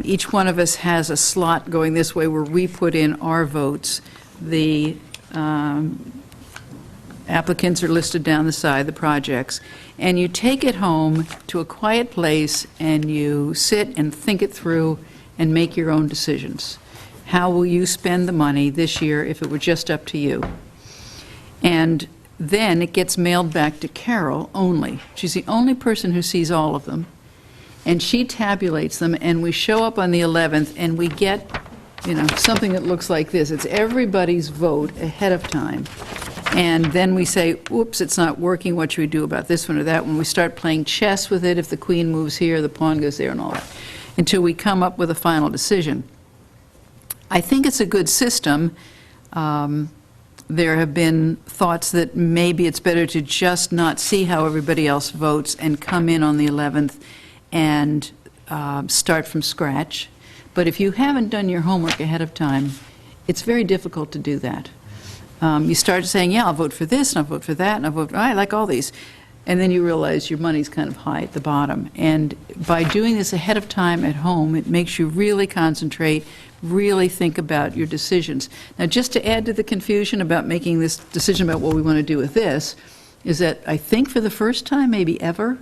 Each one of us has a slot going this way where we put in our votes. The applicants are listed down the side, the projects, and you take it home to a quiet place and you sit and think it through and make your own decisions. How will you spend the money this year if it were just up to you? And then it gets mailed back to Carol only. She's the only person who sees all of them, and she tabulates them, and we show up on the 11th and we get, something that looks like this. It's everybody's vote ahead of time. And then we say, oops, it's not working, what should we do about this one or that one? We start playing chess with it. If the queen moves here, the pawn goes there and all that, until we come up with a final decision. I think it's a good system. There have been thoughts that maybe it's better to just not see how everybody else votes and come in on the 11th and start from scratch. But if you haven't done your homework ahead of time, it's very difficult to do that. You start saying, yeah, I'll vote for this, and I'll vote for that, and I'll vote for, I like all these. And then you realize your money's kind of high at the bottom. And by doing this ahead of time at home, it makes you really concentrate, really think about your decisions. Now, just to add to the confusion about making this decision about what we want to do with this, is that I think for the first time, maybe ever,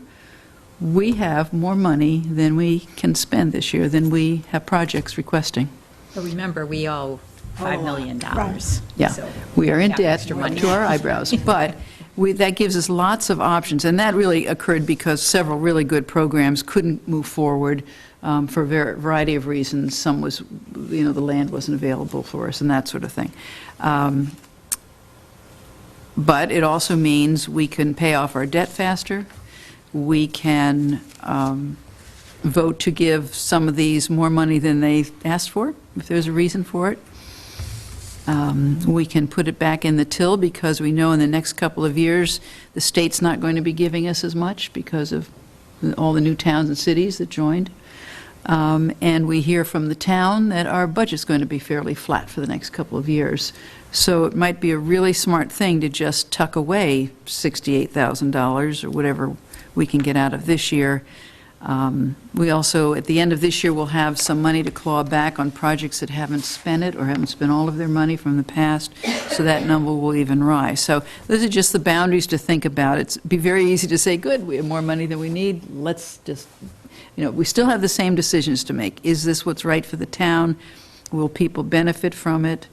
we have more money than we can spend this year, than we have projects requesting. But remember, we owe $5 million. Yeah, So we are in got debt extra money. to our eyebrows, but that gives us lots of options, and that really occurred because several really good programs couldn't move forward for a variety of reasons. Some was, the land wasn't available for us and that sort of thing. But it also means we can pay off our debt faster. We can vote to give some of these more money than they asked for, if there's a reason for it. We can put it back in the till because we know in the next couple of years, the state's not going to be giving us as much because of all the new towns and cities that joined. And we hear from the town that our budget's going to be fairly flat for the next couple of years. So it might be a really smart thing to just tuck away $68,000 or whatever we can get out of this year We also, at the end of this year, will have some money to claw back on projects that haven't spent it or haven't spent all of their money from the past, so that number will even rise. So those are just the boundaries to think about. It'd be very easy to say, good, we have more money than we need, let's just, we still have the same decisions to make. Is this what's right for the town? Will people benefit from it?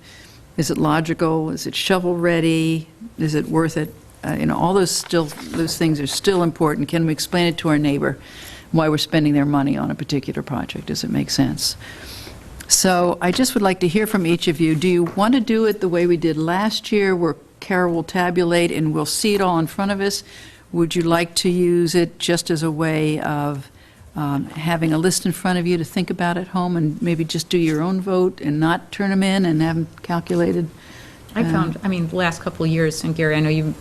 Is it logical? Is it shovel-ready? Is it worth it? All those things are still important. Can we explain it to our neighbor why we're spending their money on a particular project? Does it make sense? So I just would like to hear from each of you. Do you want to do it the way we did last year, where Carol will tabulate and we'll see it all in front of us? Would you like to use it just as a way of having a list in front of you to think about at home and maybe just do your own vote and not turn them in and have them calculated? I found, the last couple of years, and Gary, I know you've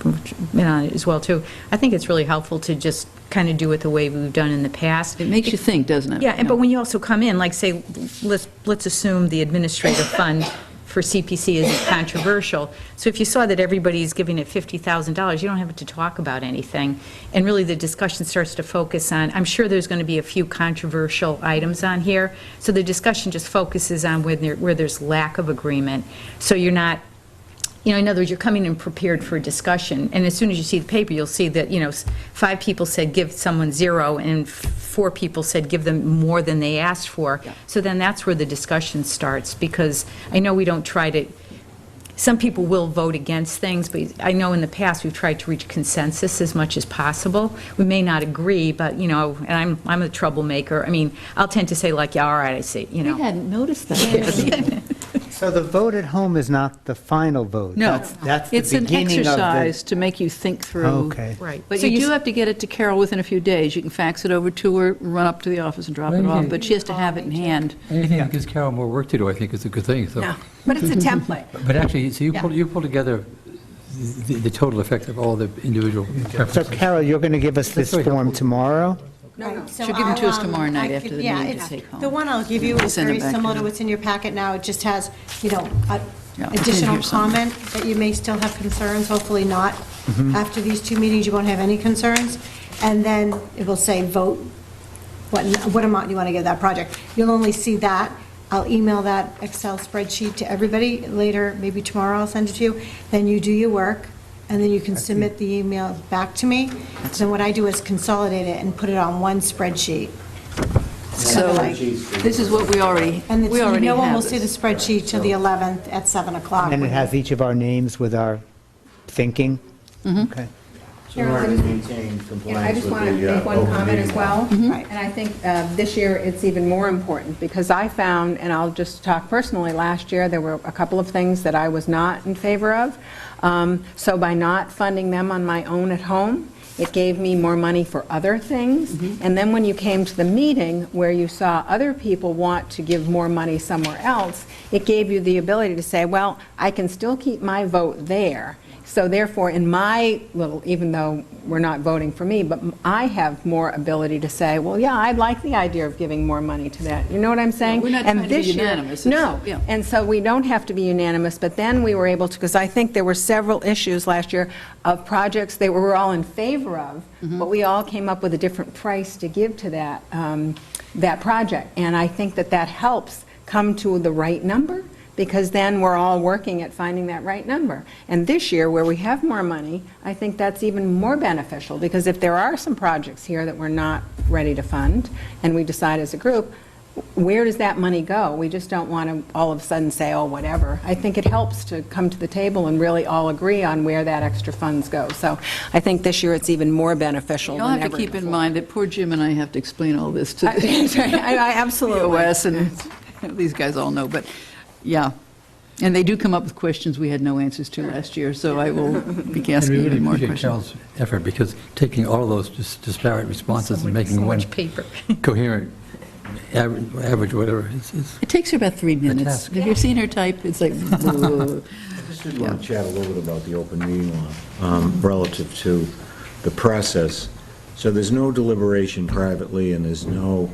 been on it as well, too, I think it's really helpful to just kind of do it the way we've done in the past. It makes you think, doesn't it? Yeah, but when you also come in, like, say, let's assume the administrative fund for CPC is controversial. So if you saw that everybody's giving it $50,000, you don't have to talk about anything. And really, the discussion starts to focus on, I'm sure there's going to be a few controversial items on here, so the discussion just focuses on where there's lack of agreement. So you're not, in other words, you're coming in prepared for a discussion, and as soon as you see the paper, you'll see that, 5 people said give someone 0, and 4 people said give them more than they asked for. Yeah. So then that's where the discussion starts, because I know we don't try to, some people will vote against things, but I know in the past we've tried to reach consensus as much as possible. We may not agree, but, and I'm a troublemaker. I'll tend to say, like, yeah, all right, I see, I hadn't noticed that. So the vote at home is not the final vote? No. That's the it's an beginning exercise to make you think through. Okay. Right. But So you you do s- have to get it to Carol within a few days. You can fax it over to her, run up to the office and drop it off, but she has to have it in hand. Anything that gives Carol more work to do, I think, is a good thing, so. No, but it's a template. But actually, so Yeah. you pull together the total effect of all the individual So preferences. Carol, you're going to give us this very form helpful. tomorrow? No, She'll give them to us tomorrow night after the meeting to take home. The one I'll give you is Send it very back similar to to her. what's in your packet now. It just has, Yeah, additional here's some. comment that you may still have concerns, hopefully not. Mm-hmm. After these 2 meetings, you won't have any concerns. And then it will say, vote, what amount you want to give that project. You'll only see that. I'll email that Excel spreadsheet to everybody later, maybe tomorrow I'll send it to you. Then you do your work, and then you can submit the email back to me. Then what I do is consolidate it and put it on one spreadsheet. So this is what we already And we already no one have will see the this. spreadsheet till the 11th at 7 o'clock. And it has each of our names with our thinking? Mm-hmm. Okay. So in order to maintain I compliance just with want to the make one open comment meeting as law. well. Right. And I think this year it's even more important, because I found, and I'll just talk personally, last year there were a couple of things that I was not in favor of. So by not funding them on my own at home, it gave me more money for other things. And then when you came to the meeting where you saw other people want to give more money somewhere else, it gave you the ability to say, well, I can still keep my vote there. So therefore, in my little, even though we're not voting for me, but I have more ability to say, well, yeah, I'd like the idea of giving more money to that. You know what I'm saying? we're not And trying to be this year- unanimous. No. Yeah. And so we don't have to be unanimous, but then we were able to, because I think there were several issues last year of projects they were all in favor of, but we all came up with a different price to give to that, that project. And I think that that helps come to the right number, because then we're all working at finding that right number. And this year, where we have more money, I think that's even more beneficial, because if there are some projects here that we're not ready to fund, and we decide as a group, where does that money go? We just don't want to all of a sudden say, oh, whatever. I think it helps to come to the table and really all agree on where that extra funds go. So I think this year it's even more beneficial You'll than have to ever keep in before. mind that poor Jim and I have to explain all this to the That's right. I absolutely. POS, and these guys all know, but, yeah. And they do come up with questions we had no answers to last year, so I will be And asking we really even more appreciate questions. Carol's effort, because taking all of those disparate responses and making So one much paper. coherent, average, whatever, is It takes her about 3 minutes. task. Have you seen her type? It's like, I just did want to chat a little bit about the open meeting law relative to the process. So there's no deliberation privately, and there's no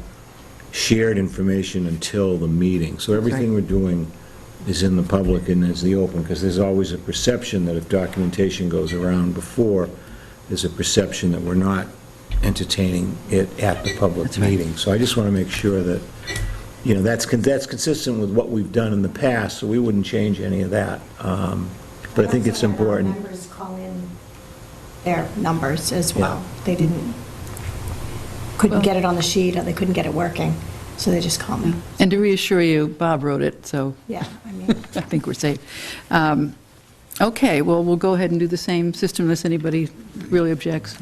shared information until the meeting. So everything we're doing is in the public and is the open, because there's always a perception that if documentation goes around before, there's a perception that we're not entertaining it at the public meeting. So I just want to make sure that, that's consistent with what we've done in the past, so we wouldn't change any of that. But I think it's important. Members call in their numbers as well. They couldn't get it on the sheet, or they couldn't get it working, so they just call me. And to reassure you, Bob wrote it, so Yeah, I think we're safe. Okay, well, we'll go ahead and do the same system unless anybody really objects.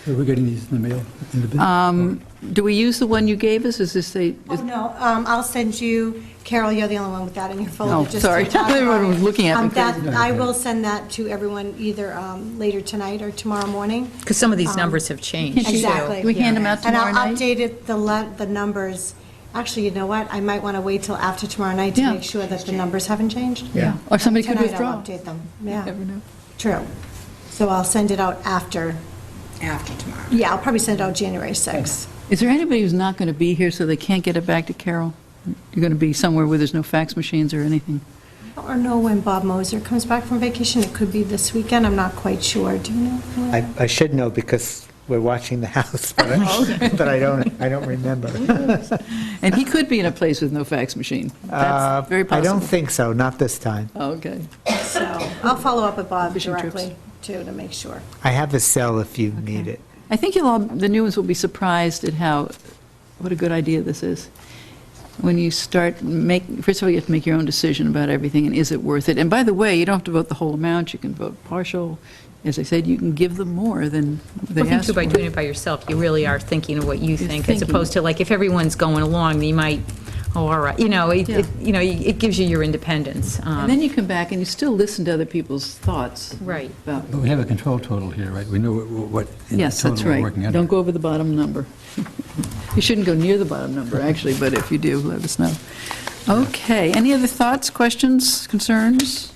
Are we getting these in the mail? In the bin? Do we use the one you gave us? Is this a? Oh, no, I'll send you, Carol, you're the only one with that in your folder. Oh, just sorry. to talk Everyone about was it. looking at me crazy. I will send that to everyone either later tonight or tomorrow morning. Because some of these numbers have changed, too. Exactly. Can we hand them out tomorrow And night? I'll update it, the numbers. Actually, you know what? I might want to wait till after tomorrow night to Yeah. make sure that the numbers haven't changed. Yeah, or somebody could Tonight withdraw. I'll update them, yeah. Never know. True. So I'll send it out after tomorrow. Yeah, I'll probably send it out January 6th. Is there anybody who's not going to be here so they can't get it back to Carol? You're going to be somewhere where there's no fax machines or anything? Or know when Bob Moser comes back from vacation. It could be this weekend. I'm not quite sure. Do you know? I should know because we're watching the house, but I don't remember. And he could be in a place with no fax machine. That's very I possible. don't think so, not this time. Oh, okay. So I'll follow up with Bob Fishing trips. directly, too, to make sure. I have a cell if you need it. I think the new ones will be surprised at what a good idea this is. When you start first of all, you have to make your own decision about everything, and is it worth it? And by the way, you don't have to vote the whole amount, you can vote partial. As I said, you can give them more than they I think asked too, by for. doing it by yourself, you really are thinking of what you think, as thinking. opposed to, like, if everyone's going along, you might, oh, all right, it gives you your independence. And then you come back and you still listen to other people's thoughts. Right. About, But we have a control total here, right? We know what in yes, total that's we're right. working under. Don't go over the bottom number. You shouldn't go near the bottom number, actually, but if you do, let us know. Okay, any other thoughts, questions, concerns?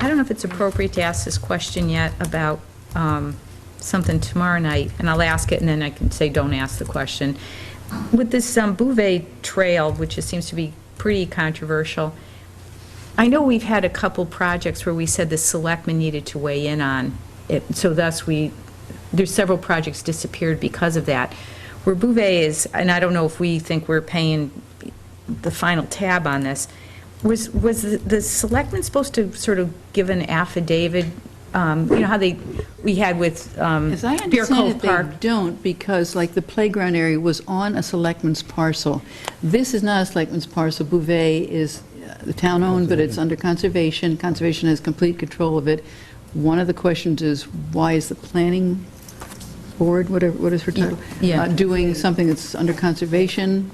I don't know if it's appropriate to ask this question yet about something tomorrow night, and I'll ask it, and then I can say, don't ask the question. With this Bouvet Trail, which seems to be pretty controversial, I know we've had a couple projects where we said the selectmen needed to weigh in on it, so thus there's several projects disappeared because of that. Where Bouvet is, and I don't know if we think we're paying the final tab on this, was the selectmen supposed to sort of give an affidavit? How we had with As I Bear understand Cove it, Park? they don't, because like the playground area was on a selectman's parcel. This is not a selectman's parcel. Bouvet is the town-owned, but it's under conservation. Conservation has complete control of it. One of the questions is, why is the planning board, what is her title? Yeah. Doing something that's under conservation?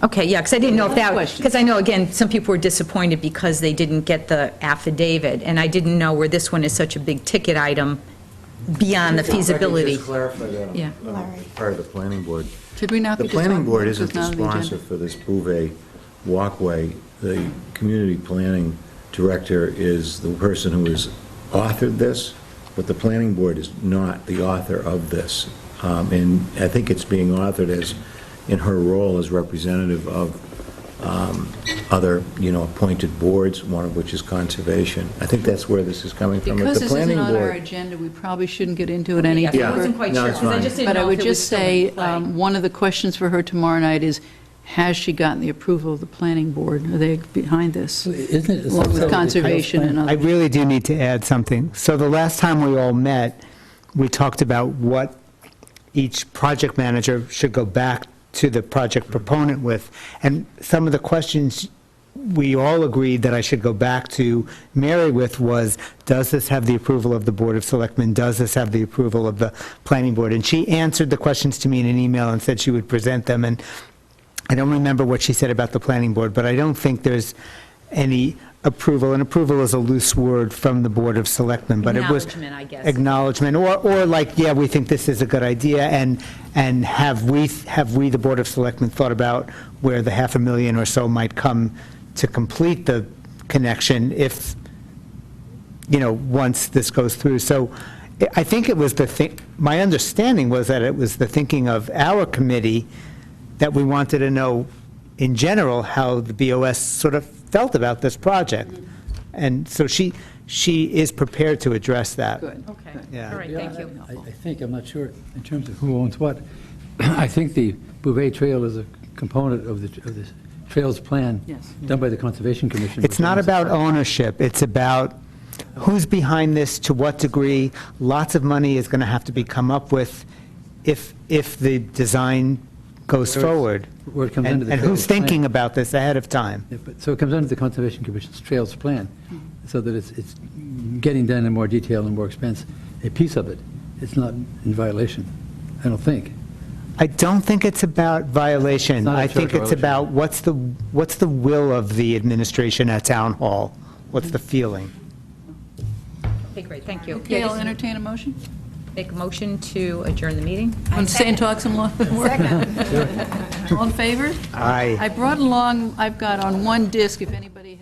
Okay, yeah, because I didn't know if that, Question. because I know, again, some people were disappointed because they didn't get the affidavit, and I didn't know where this one is such a big ticket item beyond the feasibility. If I could just clarify that Yeah. on part of the planning board. Should we not The be just talking planning board about isn't this now the on the agenda? sponsor for this Bouvet walkway. The community planning director is the person who has authored this, but the planning board is not the author of this. And I think it's being authored in her role as representative of other, appointed boards, one of which is conservation. I think that's where this is coming from. Because The this isn't planning on our board. agenda, we probably shouldn't get into it any Yeah, I further. wasn't quite No, sure, it's because I fine. just didn't But I know would if it was just still say, in play. one of the questions for her tomorrow night is, has she gotten the approval of the planning board? Are they behind this? Isn't it? Along with so- conservation and I other. really do need to add something. So the last time we all met, we talked about what each project manager should go back to the project proponent with. And some of the questions we all agreed that I should go back to Mary with was, does this have the approval of the Board of Selectmen? Does this have the approval of the Planning Board? And she answered the questions to me in an email and said she would present them. And I don't remember what she said about the Planning Board, but I don't think there's any approval, and approval is a loose word from the Board of Selectmen, but it was... Acknowledgement, I guess. Acknowledgement, or like, yeah, we think this is a good idea, and have we, the Board of Selectmen, thought about where the $500,000 or so might come to complete the connection if, once this goes through? So I think it was my understanding was that it was the thinking of our committee that we wanted to know, in general, how the BOS sort of felt about this project. And so she she is prepared to address that. Good. Okay. Yeah. All right, thank you. I think, I'm not sure in terms of who owns what. I think the Bouvet Trail is a component of the Trails Plan Yes. done by the Conservation Commission. It's not about ownership, it's about who's behind this, to what degree. Lots of money is going to have to be come up with if the design goes forward. Where it comes And under the and who's Trails Plan. thinking about this ahead of time? Yeah, but- So it comes under the Conservation Commission's Trails Plan, so that it's getting done in more detail and more expense. A piece of it, it's not in violation, I don't think. I don't think it's about violation. It's not a I think charge it's about violation. what's the will of the administration at Town Hall? What's the feeling? Okay, great, thank you. Okay, I'll entertain a motion. Make a motion to adjourn the meeting. Want to stay and talk some more? All in favor? Aye. I brought along, I've got on one disc, if anybody